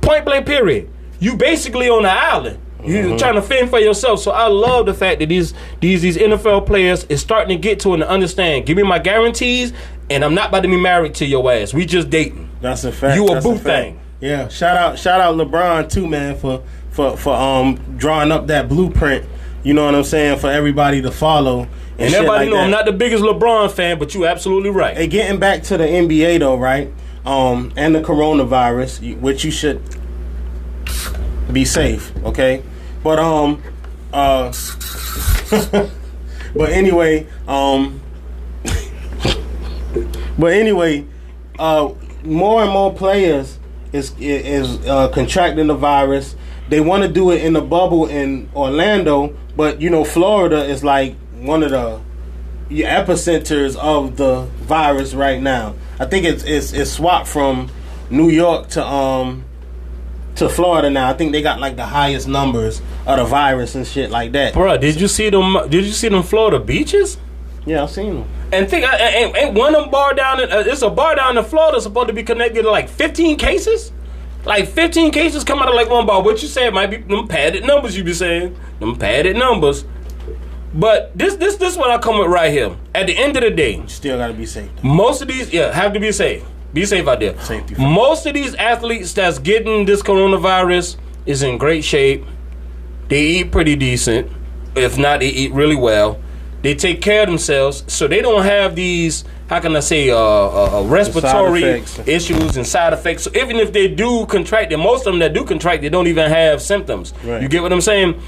Point blank period. You basically on the island. You're trying to fend for yourself. So I love the fact that these NFL players is starting to get to and understand. Give me my guarantees, and I'm not about to be married to your ass. We just dating. That's a fact. You a boo thing. Yeah. Shout out LeBron too, man, for drawing up that blueprint. You know what I'm saying, for everybody to follow. And everybody know I'm not the biggest LeBron fan, but you absolutely right. Hey, getting back to the NBA though, right? And the coronavirus, which you should be safe, okay? But but anyway, more and more players is contracting the virus. They want to do it in the bubble in Orlando, but you know Florida is like one of the epicenters of the virus right now. I think it's swapped from New York to Florida now. I think they got like the highest numbers of the virus and shit like that. Bruh, did you see them Florida beaches? Yeah, I've seen them. And think, ain't one of them bar down it's a bar down in Florida supposed to be connected to like 15 cases? Like 15 cases come out of like one bar. What you said might be them padded numbers you be saying. Them padded numbers. But this what I come with right here. At the end of the day, still gotta be safe. Most of these have to be safe. Be safe out there. Safety. Most of these athletes that's getting this coronavirus is in great shape. They eat pretty decent. If not, they eat really well. They take care of themselves, so they don't have these, how can I say, respiratory issues and side effects. So even if they do contract it, most of them that do contract, they don't even have symptoms. Right. You get what I'm saying?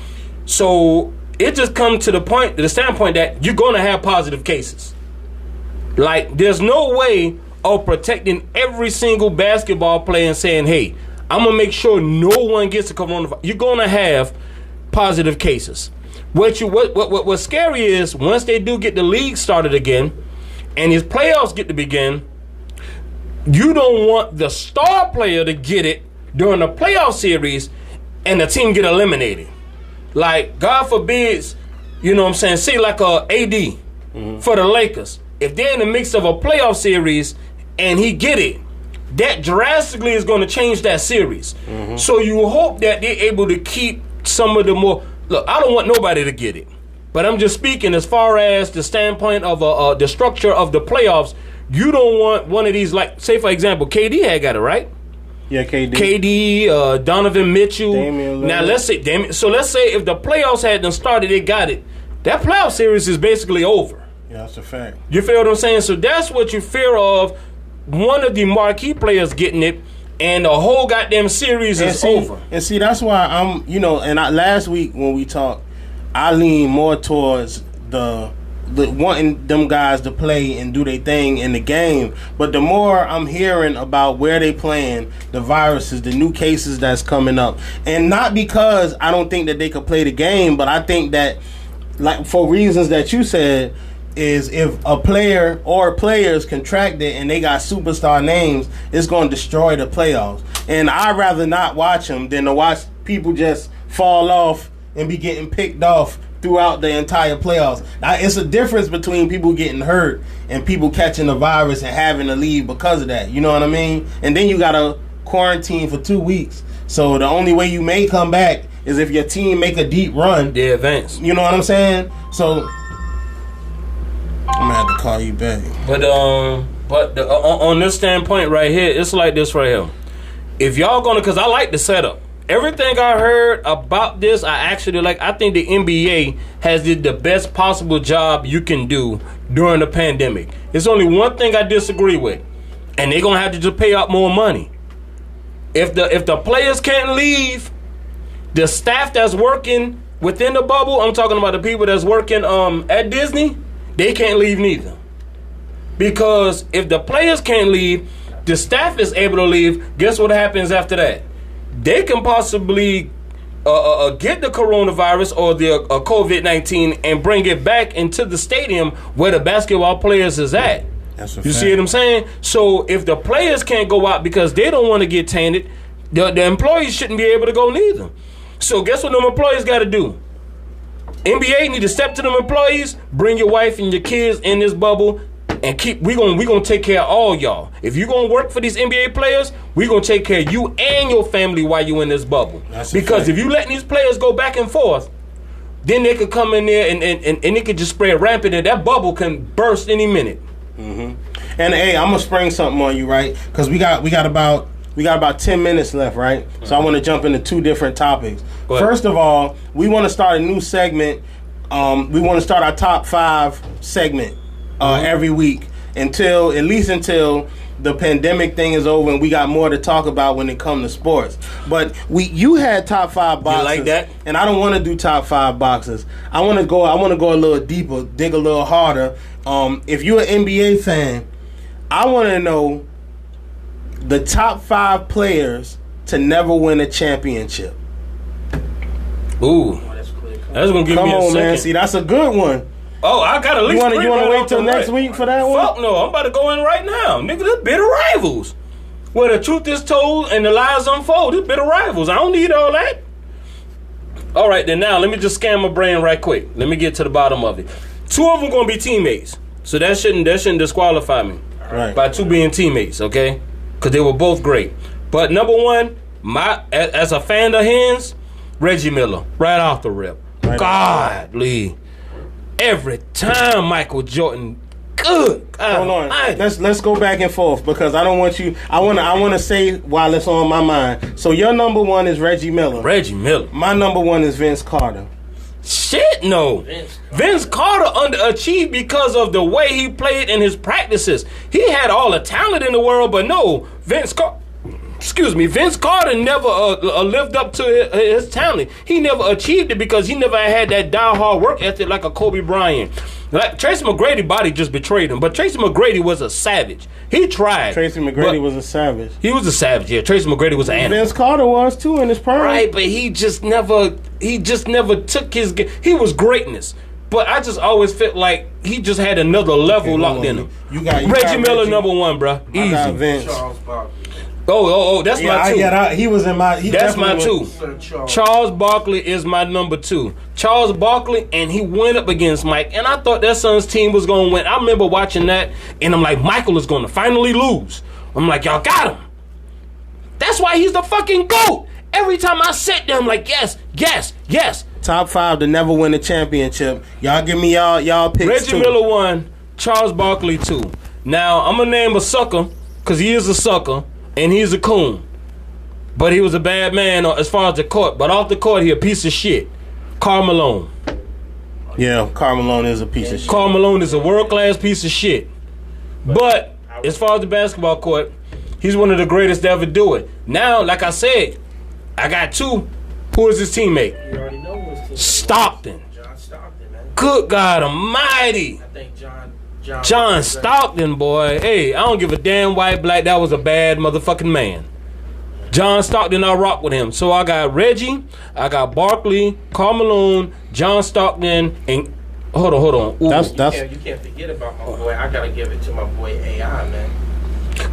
So it just comes to the standpoint that you're going to have positive cases. Like, there's no way of protecting every single basketball player and saying, hey, I'm going to make sure no one gets the coronavirus. You're going to have positive cases. What's scary is once they do get the league started again and his playoffs get to begin, you don't want the star player to get it during the playoff series and the team get eliminated. Like, God forbids, you know what I'm saying, say like a AD for the Lakers. If they're in the mix of a playoff series and he get it, that drastically is going to change that series. So you hope that they're able to keep some of the more... Look, I don't want nobody to get it, but I'm just speaking as far as the standpoint of the structure of the playoffs. You don't want one of these, like, say, for example, KD had got it, right? Yeah, KD, Donovan Mitchell. Now, let's say if the playoffs had done started, they got it. That playoff series is basically over. Yeah, that's a fact. You feel what I'm saying? So that's what you fear of, one of the marquee players getting it, and the whole goddamn series is over. And see, that's why I'm, last week when we talked, I lean more towards the wanting them guys to play and do their thing in the game. But the more I'm hearing about where they playing, the viruses, the new cases that's coming up, and not because I don't think that they could play the game, but I think that, like, for reasons that you said, is if a player or players contract it and they got superstar names, it's going to destroy the playoffs. And I'd rather not watch them than to watch people just fall off and be getting picked off throughout the entire playoffs. Now, it's a difference between people getting hurt and people catching the virus and having to leave because of that. You know what I mean? And then you got to quarantine for 2 weeks. So the only way you may come back is if your team make a deep run. They advance. You know what I'm saying? So I'm gonna have to call you back. But on this standpoint right here, it's like this right here. If y'all gonna, because I like the setup. Everything I heard about this, I actually like. I think the NBA has did the best possible job you can do during the pandemic. There's only one thing I disagree with, and they're gonna have to just pay out more money. If the players can't leave, the staff that's working within the bubble, I'm talking about the people that's working at Disney, they can't leave neither. Because if the players can't leave, the staff is able to leave. Guess what happens after that? They can possibly get the coronavirus or the COVID-19 and bring it back into the stadium where the basketball players is at. You see what I'm saying? So if the players can't go out because they don't want to get tainted, the employees shouldn't be able to go neither. So guess what them employees got to do? NBA need to step to them employees, bring your wife and your kids in this bubble, and we gonna take care of all y'all. If you gonna work for these NBA players, we gonna take care of you and your family while you in this bubble. Because if you letting these players go back and forth, then they could come in there and it could just spread rampant, and that bubble can burst any minute. And hey, I'm gonna spring something on you, right? Because we got about 10 minutes left, right? So I want to jump into two different topics. First of all, we want to start a new segment. We want to start our top 5 segment every week until the pandemic thing is over and we got more to talk about when it comes to sports. But you had top 5 boxes. You like that? And I don't want to do top 5 boxes. I want to go a little deeper, dig a little harder. If you're an NBA fan, I want to know the top 5 players to never win a championship. Ooh, that's gonna give me a second. Come on, man. See, that's a good one. Oh, I got at least. You want to wait till next week for that one? Fuck no, I'm about to go in right now, nigga. This bitter rivals, where the truth is told and the lies unfold. This bitter rivals. I don't need all that. All right, then now let me just scan my brain right quick. Let me get to the bottom of it. 2 of them gonna be teammates, so that shouldn't disqualify me. Right. By 2 being teammates, okay? Because they were both great. But number 1, as a fan of his, Reggie Miller, right off the rip. Right. Godly. Every time Michael Jordan, good. Hold on. Let's go back and forth because I don't want you. I want to say while it's on my mind. So your number 1 is Reggie Miller. Reggie Miller. My number 1 is Vince Carter. Shit, no. Vince Carter underachieved because of the way he played in his practices. He had all the talent in the world, but no, Vince Carter never lived up to his talent. He never achieved it because he never had that die-hard work ethic like a Kobe Bryant. Like Tracy McGrady body just betrayed him, but Tracy McGrady was a savage. He tried. Tracy McGrady was a savage. He was a savage. Yeah, Tracy McGrady was an animal. Vince Carter was too in his prime. Right, but he just never took his. He was greatness, but I just always felt like he just had another level locked in him. You got Reggie Miller, number one, bro. Easy. Got Vince. Charles Barkley. Oh, that's my two. He was in my. That's my two. Charles Barkley is my number two. Charles Barkley, and he went up against Mike, and I thought that Suns team was going to win. I remember watching that, and I'm like, Michael is going to finally lose. I'm like, y'all got him. That's why he's the fucking GOAT. Every time I sit there, I'm like, yes. Top 5 to never win a championship. Y'all give me y'all picks. Reggie Miller 1, Charles Barkley 2. Now, I'm going to name a sucker, because he is a sucker. And he's a coon. But he was a bad man as far as the court. But off the court, he a piece of shit. Karl Malone. Yeah, Karl Malone is a piece of shit. Karl Malone is a world-class piece of shit. But as far as the basketball court, he's one of the greatest to ever do it. Now, like I said, I got two. Who is his teammate? You already know who his teammate is. Stockton. John Stockton, man. Good God almighty. I think John Stockton, boy. Hey, I don't give a damn white, black. That was a bad motherfucking man. John Stockton, I rock with him. So I got Reggie, I got Barkley, Karl Malone, John Stockton, and hold on. Ooh. You can't forget about my boy. I gotta give it to my boy AI, man.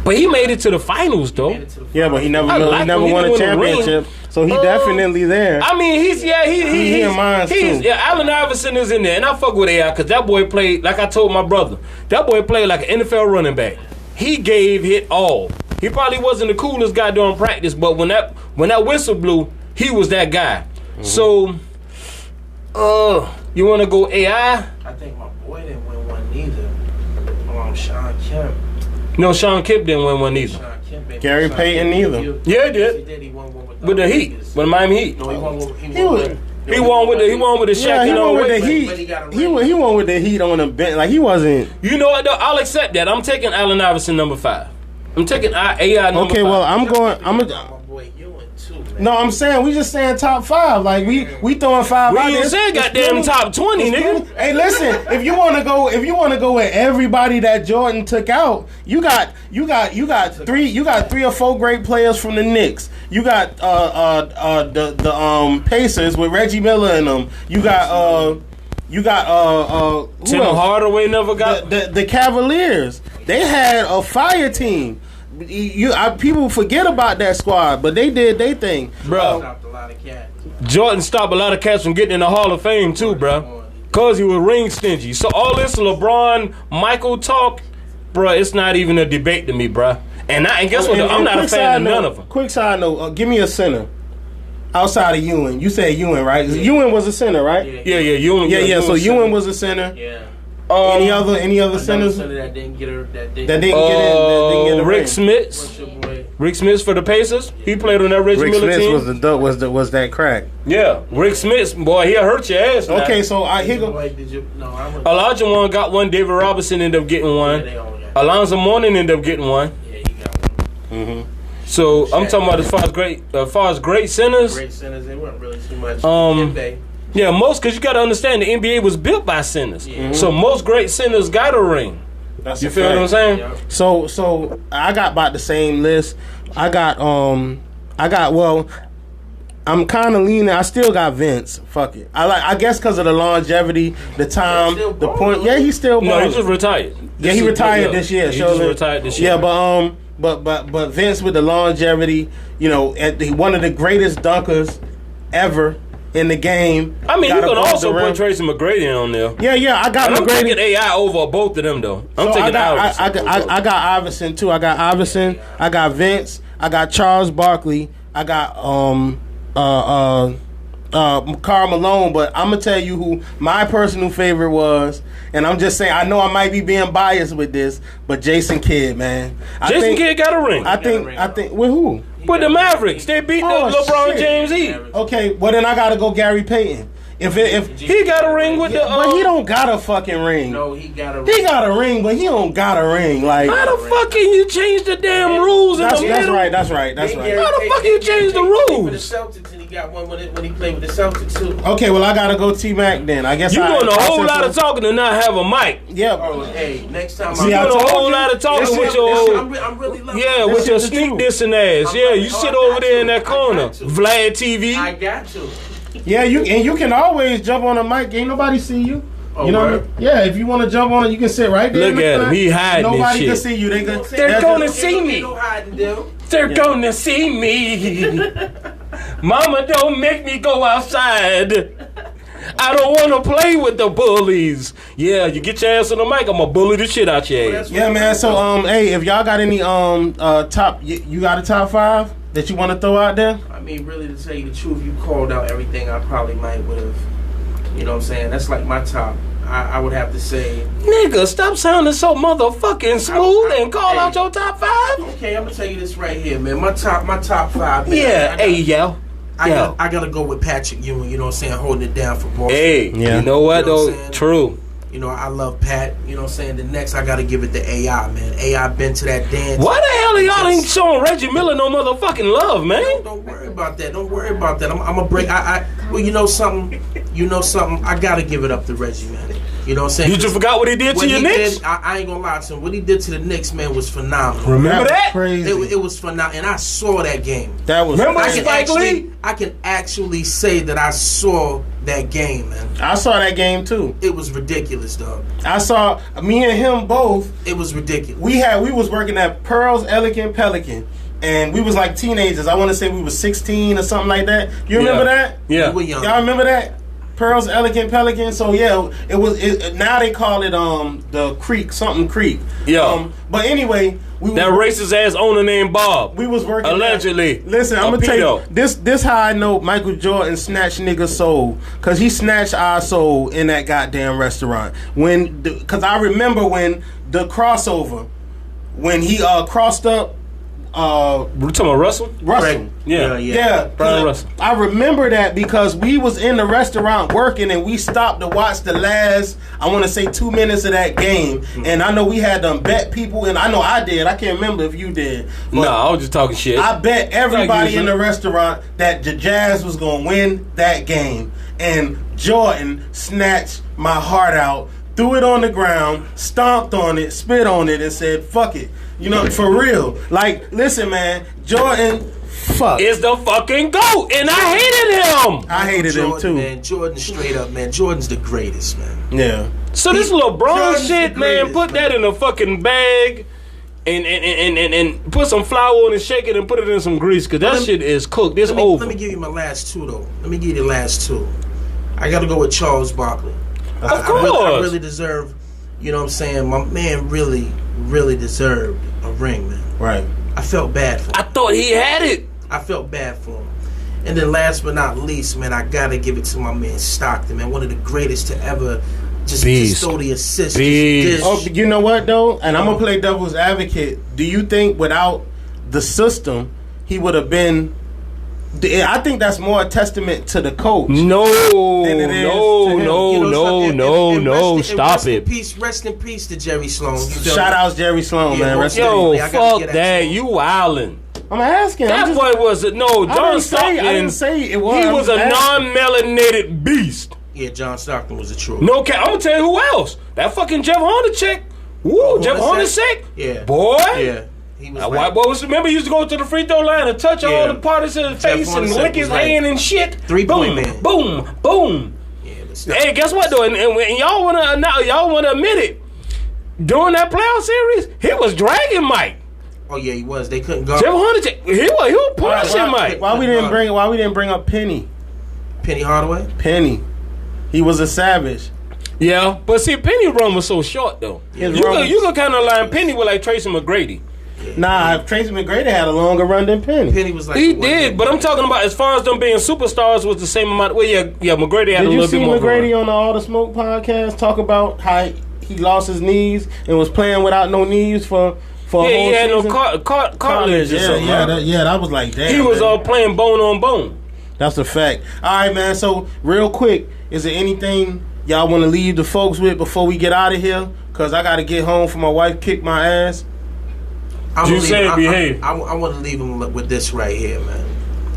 But he made it to the finals, though. Yeah, but he never won a championship. So he definitely there. I mean, he's in mine too. Yeah, Allen Iverson is in there, and I fuck with AI because that boy played, like I told my brother, that boy played like an NFL running back. He gave it all. He probably wasn't the coolest guy during practice, but when that whistle blew, he was that guy. Mm-hmm. So, you want to go AI? I think my boy didn't win one neither. Sean Kemp. No, Sean Kemp didn't win one either. Gary Payton neither. Yeah, he did. He won one with the Heat, with the Miami Heat. No, he won with the Shaq. Yeah, he won with the Heat. He won with the Heat on the bench. Like he wasn't. You know what though? I'll accept that. I'm taking Allen Iverson number 5. I'm taking AI number 5. Okay, well No, I'm saying we just saying top 5. Like we throwing 5 out there. We ain't saying goddamn top 20, nigga. Hey, listen, if you want to go with everybody that Jordan took out, you got 3 or 4 great players from the Knicks. You got the Pacers with Reggie Miller in them. You got Tim Hardaway never got the Cavaliers. They had a fire team. People forget about that squad, but they did their thing, bro. Jordan stopped a lot of cats from getting in the Hall of Fame too, bro, cause he was ring stingy. So all this LeBron, Michael talk, bro, it's not even a debate to me, bro. And guess what? I'm not a fan of none of them. Quick side note: give me a center outside of Ewing. You said Ewing, right? Yeah. Ewing was a center, right? Yeah, Ewing. Yeah. So Ewing was a center. Yeah. Any other centers that didn't get her? That didn't get a Rick Smith. Rick Smith for the Pacers. He played on that Reggie Miller team. Rick Smith was that crack. Yeah, Rick Smith, boy, he'll hurt your ass. Now. Okay, so here go. Elijah Warren got one. David Robinson ended up getting one. Alonzo Mourning ended up getting one. Yeah, he got one. Mm-hmm. So I'm talking about as far as great centers. Great centers, they weren't really too much. Yeah, because you got to understand the NBA was built by centers. Mm-hmm. So most great centers got a ring. That's you feel what I'm saying? Yeah. So I got about the same list. I'm kind of leaning. I still got Vince. Fuck it. I guess because of the longevity, the time, the point. Yeah, he's still balling. No, he just retired. Yeah, he retired this year. He just retired this year. Yeah, but Vince with the longevity, one of the greatest dunkers ever in the game. I mean, you can also put Tracy McGrady on there. Yeah, I got McGrady. I'm taking AI over both of them though. I'm taking Iverson. I got Iverson too. I got Iverson. I got Vince. I got Charles Barkley. I got Karl Malone. But I'm gonna tell you who my personal favorite was, and I'm just saying I know I might be being biased with this, but Jason Kidd, man. Jason Kidd got a ring. I think with who? With the Mavericks. They beat the LeBron James Heat. Okay, well then I gotta go Gary Payton. If he got a ring with but he don't got a fucking ring. No, he got a ring. He got a ring, but he don't got a ring. Like, how the fuck can you change the damn rules in the middle? That's right. How the fuck you change the rules? For the Celtics, and he got one when he played with the Celtics too. Okay, well I gotta go T-Mac then. I guess you doing a whole lot of talking to not have a mic. Yeah. Oh, hey, next time you doing a whole lot of talking with your I'm really loving with your sneak dissing ass. Yeah, you sit over there in that corner, Vlad TV. I got to. Yeah, you can always jump on a mic. Ain't nobody see you. Oh, you know what I mean? Yeah, if you want to jump on it, you can sit right there. Look at him. He hiding Nobody shit. can see you. They're gonna see me. They're gonna see me. Mama, don't make me go outside. I don't want to play with the bullies. Yeah, you get your ass on the mic, I'm gonna bully the shit out your ass. Yeah, man. So, hey, if y'all got any top, you got a top 5 that you want to throw out there? I mean, really, to tell you the truth, you called out everything I probably might would have. You know what I'm saying? That's like my top. I would have to say, nigga, stop sounding so motherfucking smooth and call out your top 5. Okay, I'm gonna tell you this right here, man. My top 5. Man, Yeah, I gotta go with Patrick Ewing. You know what I'm saying? Holding it down for Boston. Hey, you know what though? True. You know, I love Pat. You know what I'm saying? The next, I got to give it to AI, man. AI been to that dance. Why the hell are y'all ain't showing Reggie Miller no motherfucking love, man? Don't worry about that. Don't worry about that. I'm going to break. Well, you know something? I got to give it up to Reggie, man. You know what I'm saying? You just forgot what he did to your Knicks? I ain't going to lie to him. What he did to the Knicks, man, was phenomenal. Remember that? Crazy. It was phenomenal. And I saw that game. That was Remember Spike Lee? I can actually say that I saw that game, man. I saw that game too. It was ridiculous, dog. I saw me and him both. It was ridiculous. We was working at Pearl's Elegant Pelican, and we was like teenagers. I want to say we was 16 or something like that. You remember that? Yeah. We were young. Y'all remember that? Pearl's Elegant Pelican. So yeah, it was. Now they call it the Creek, something Creek. Yeah. But anyway, that racist ass owner named Bob. We was working allegedly. Listen, I'm gonna tell you this how I know Michael Jordan snatched nigga's soul, cause he snatched our soul in that goddamn restaurant. Cause I remember when the crossover, when he crossed up. We're talking about Russell? Russell. Yeah. Brian Russell. I remember that because we was in the restaurant working and we stopped to watch the last, I want to say 2 minutes of that game. And I know we had them bet people, and I know I did. I can't remember if you did. No, I was just talking shit. I bet everybody in the restaurant that the Jazz was going to win that game. And Jordan snatched my heart out, threw it on the ground, stomped on it, spit on it, and said, fuck it. You know, for real. Like, listen, man, Jordan, fuck. Is the fucking GOAT, and I hated him. I hated him, too. Man, Jordan, straight up, man. Jordan's the greatest, man. Yeah. So this LeBron shit, man, put that in a fucking bag and put some flour on it, shake it, and put it in some grease, because that shit is cooked. It's over. Let me give you my last two, though. Let me give you the last two. I got to go with Charles Barkley. Of course. I really deserve, you know what I'm saying? My man really deserved a ring, man. Right. I felt bad for him. I thought he had it. I felt bad for him. And then last but not least, man, I got to give it to my man Stockton, man. One of the greatest to ever just throw the assist. Oh, you know what, though? And I'm going to play devil's advocate. Do you think without the system, he would have been... I think that's more a testament to the coach. No, stop it. Rest in peace to Jerry Sloan. Shout out Jerry Sloan, man. Fuck that. You wildin'. I'm asking. That boy was John Stockton. I didn't say it was. He was a non-melanated beast. Yeah, John Stockton was a true. No cap. I'm gonna tell you who else. That fucking Jeff Hornacek. Woo, Jeff Hornacek. Yeah, boy. Yeah. White boy remember he used to go to the free throw line and touch all the parties of the face and lick his hand and shit. 3-point man. Boom. Yeah, hey, guess what though? And y'all wanna admit it. During that playoff series, he was dragging Mike. Oh yeah, he was. They couldn't guard. Jeff Hornacek, he was pushing Mike. Why we didn't bring up Penny? Penny Hardaway. Penny, he was a savage. Yeah, but see, Penny run was so short though. You could kind of line Penny with like Tracy McGrady. Nah, Tracy McGrady had a longer run than Penny. Penny was like he did, but I'm talking about as far as them being superstars was the same amount. Well, yeah, McGrady had a little bit more. Did you see McGrady on the All the Smoke podcast talk about how he lost his knees and was playing without no knees for a whole season? Yeah, he had no cartilage or something. That was like damn. He was playing bone on bone. That's a fact. All right, man. So real quick, is there anything y'all want to leave the folks with before we get out of here? Cause I got to get home for my wife kicked my ass. Behave. I want to leave them with this right here, man.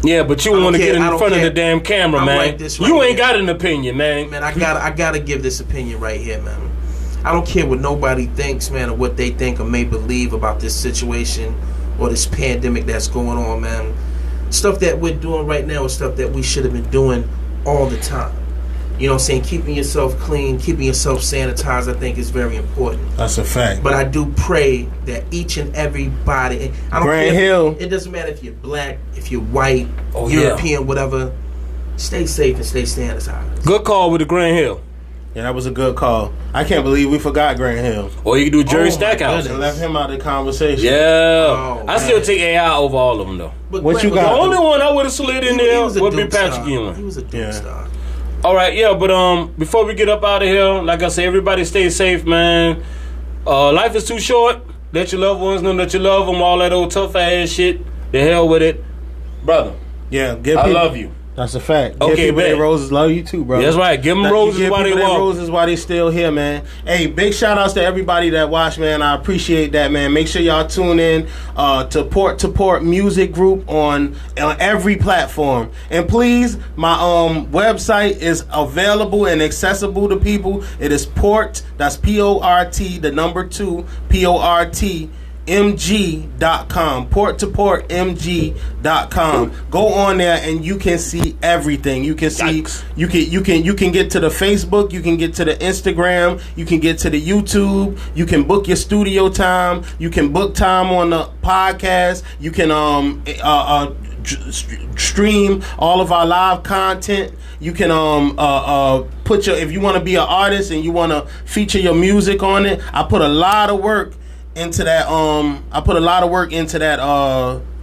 Yeah, but you want to get in front of the damn camera, man. Like this right you ain't here. Got an opinion, man. Man, I gotta give this opinion right here, man. I don't care what nobody thinks, man, or what they think or may believe about this situation or this pandemic that's going on, man. Stuff that we're doing right now is stuff that we should have been doing all the time. You know what I'm saying? Keeping yourself clean, keeping yourself sanitized, I think is very important. That's a fact. But I do pray that each and everybody, I don't Grand care, Hill. It doesn't matter if you're black, if you're white, European, whatever. Stay safe and stay sanitized. Good call with the Grand Hill. Yeah, that was a good call. I can't believe we forgot Grand Hill. Or you can do Jerry Stackhouse. And left him out of the conversation. Yeah. I still take AI over all of them, though. But what you got? The only one I would have slid in there would be Patrick Ewing. He was a dope star. All right, yeah, but before we get up out of here, like I said, everybody stay safe, man. Life is too short. Let your loved ones know that you love them. All that old tough ass shit. The hell with it, brother. Yeah, I love you. That's a fact. Okay, give people their roses. Love you too, bro. That's right. Give them roses while they walk. Roses while they still here, man. Hey, big shout outs to everybody that watched, man. I appreciate that, man. Make sure y'all tune in to Port Music Group on every platform. And please, my website is available and accessible to people. It is Port. That's PORT, the number 2 PORT. MG.com, porttoportmg.com. Go on there and you can see everything. You can see you can get to the Facebook, you can get to the Instagram, you can get to the YouTube, you can book your studio time, you can book time on the podcast, you can stream all of our live content. You can put if you want to be an artist and you want to feature your music on it. I put a lot of work into that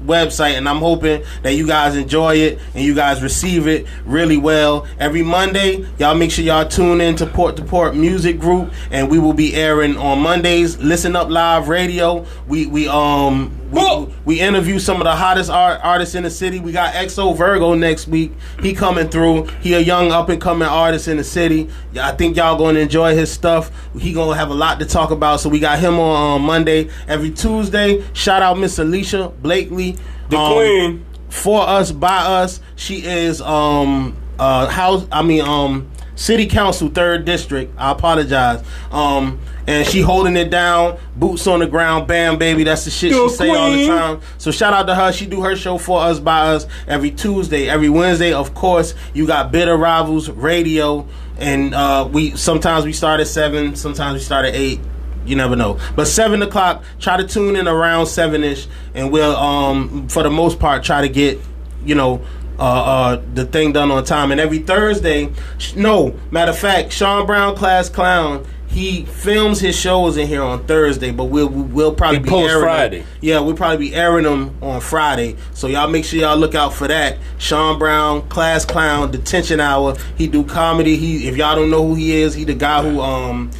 website, and I'm hoping that you guys enjoy it and you guys receive it really well. Every Monday, y'all make sure y'all tune in to Port Music Group, and we will be airing on Mondays. Listen Up Live Radio. We interview some of the hottest artists in the city. We got XO Virgo next week. He coming through. He a young up and coming artist in the city. I think y'all gonna enjoy his stuff. He gonna have a lot to talk about. So we got him on Monday. Every Tuesday, shout out Miss Alicia Blakely, the queen. For us, by us. She is City Council 3rd District. I apologize. And she holding it down, boots on the ground, bam, baby. That's the shit she say all the time. So shout out to her. She do her show For Us, by us every Tuesday. Every Wednesday, of course, you got Bitter Rivals Radio. And sometimes we start at 7, sometimes we start at 8. You never know. But 7 o'clock, try to tune in around 7-ish. And we'll, for the most part, try to get, the thing done on time. And every Thursday, matter of fact, Sean Brown Class Clown, he films his shows in here on Thursday, but we'll probably be airing Friday. Them. Yeah, we'll probably be airing them on Friday. So y'all make sure y'all look out for that. Sean Brown Class Clown Detention Hour. He do comedy. If y'all don't know who he is, he the guy who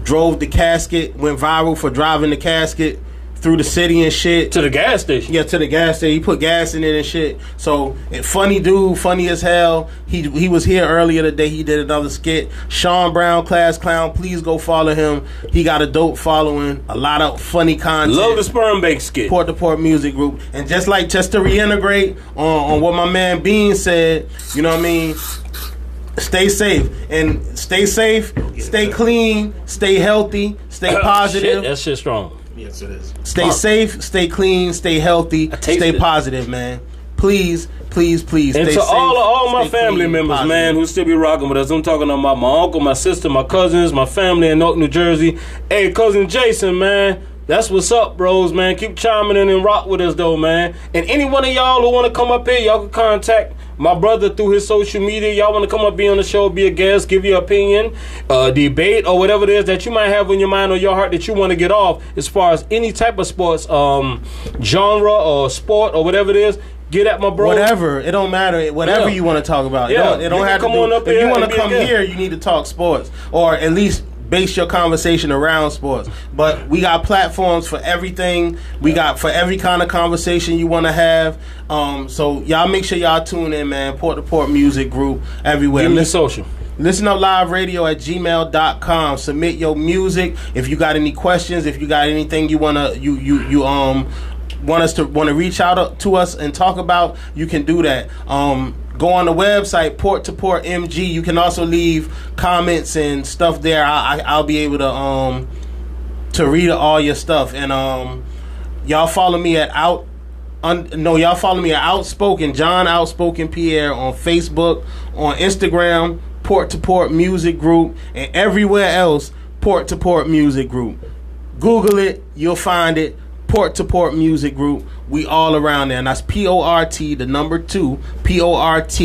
drove the casket, went viral for driving the casket through the city and shit. To the gas station. Yeah, to the gas station. He put gas in it and shit. So, funny dude, funny as hell. He was here earlier today. He did another skit. Sean Brown, Class Clown. Please go follow him. He got a dope following. A lot of funny content. Love the Sperm Bank skit. Port Music Group. And just to reintegrate on what my man Bean said, you know what I mean? Stay safe. Stay clean. Stay healthy. Stay positive. That shit's strong. Yes, it is. Stay safe, stay clean, stay healthy, stay positive, man. Please. And stay to safe, all my family clean, members, positive. man, who still be rocking with us. I'm talking about my uncle, my sister, my cousins, my family in North New Jersey. Hey, cousin Jason, man. That's what's up, bros, man. Keep chiming in and rock with us, though, man. And any one of y'all who want to come up here, y'all can contact my brother through his social media. Y'all want to come up, be on the show, be a guest, give your opinion, debate, or whatever it is that you might have in your mind or your heart that you want to get off as far as any type of sports genre or sport or whatever it is. Get at my bro. Whatever. It don't matter. Whatever you want to talk about. Yeah. It don't have to come on up if here you want and to be a come guest. here, you need to talk sports. Or at least base your conversation around sports. But we got platforms for everything. We got for every kind of conversation you want to have. So y'all make sure y'all tune in, man. Port to Port Music Group everywhere. Give me social. Listen Up Live Radio at gmail.com. Submit your music. If you got any questions, if you got anything you want to reach out to us and talk about, you can do that. Go on the website, Port to Port MG. You can also leave comments and stuff there. I'll be able to read all your stuff. And y'all follow me at y'all follow me at Outspoken John Outspoken Pierre on Facebook, on Instagram, Port to Port Music Group, and everywhere else, Port to Port Music Group. Google it, you'll find it. Port to Port Music Group. We all around there, and that's PORT, the number 2, PORT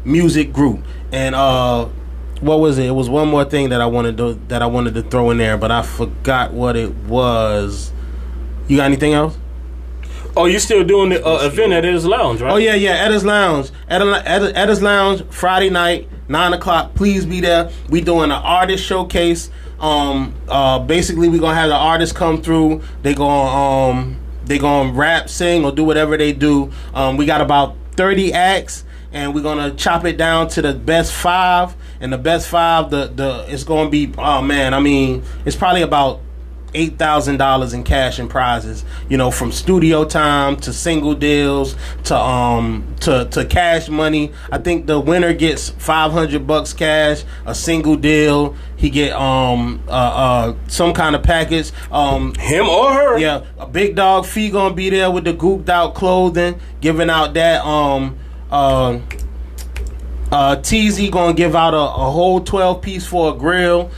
Music Group. And what was it? It was one more thing that I wanted to throw in there, but I forgot what it was. You got anything else? Oh, you still doing the event at Edda's Lounge, right? Oh yeah, Edda's Lounge. Edda's Lounge, Friday night, 9:00. Please be there. We doing an artist showcase. Basically we're gonna have the artists come through. They gonna rap, sing, or do whatever they do. We got about 30 acts, and we're gonna chop it down to the best 5. And the best 5, it's gonna be, oh man, I mean, it's probably about $8,000 in cash and prizes, from studio time to single deals to cash money. I think the winner gets $500 cash, a single deal. He get some kind of package. Him or her? Yeah, a Big Dog Fee gonna be there with the gooped out clothing, giving out that. TZ gonna give out a whole 12-piece for a grill.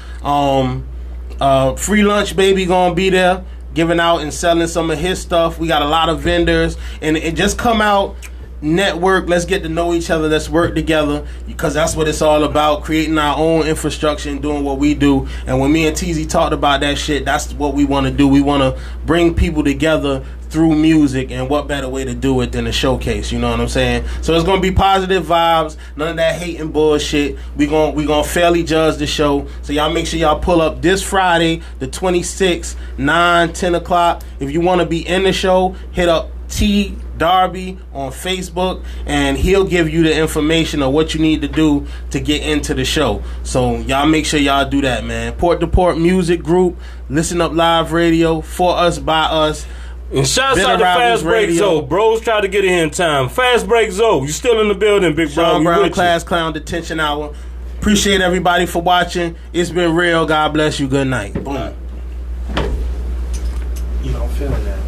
Free Lunch Baby gonna be there giving out and selling some of his stuff. We got a lot of vendors, and it just come out, network, let's get to know each other, let's work together, because that's what it's all about, creating our own infrastructure and doing what we do. And when me and TZ talked about that shit, that's what we want to do. We want to bring people together through music, and what better way to do it than a showcase, you know what I'm saying? So it's gonna be positive vibes, none of that hating bullshit. We gonna fairly judge the show. So y'all make sure y'all pull up this Friday, the 26th, 9-10 o'clock. If you want to be in the show, hit up T Darby on Facebook, and he'll give you the information of what you need to do to get into the show. So y'all make sure y'all do that, man. Port to Port Music Group, Listen Up Live Radio, for us, by us. And shouts out to Fast Break Zoe. Bros try to get in time. Fast Break Zoe, you still in the building, big bro. Sean Brown, Class Clown, Detention Hour. Appreciate everybody for watching. It's been real. God bless you. Good night. Boom. I'm feeling that.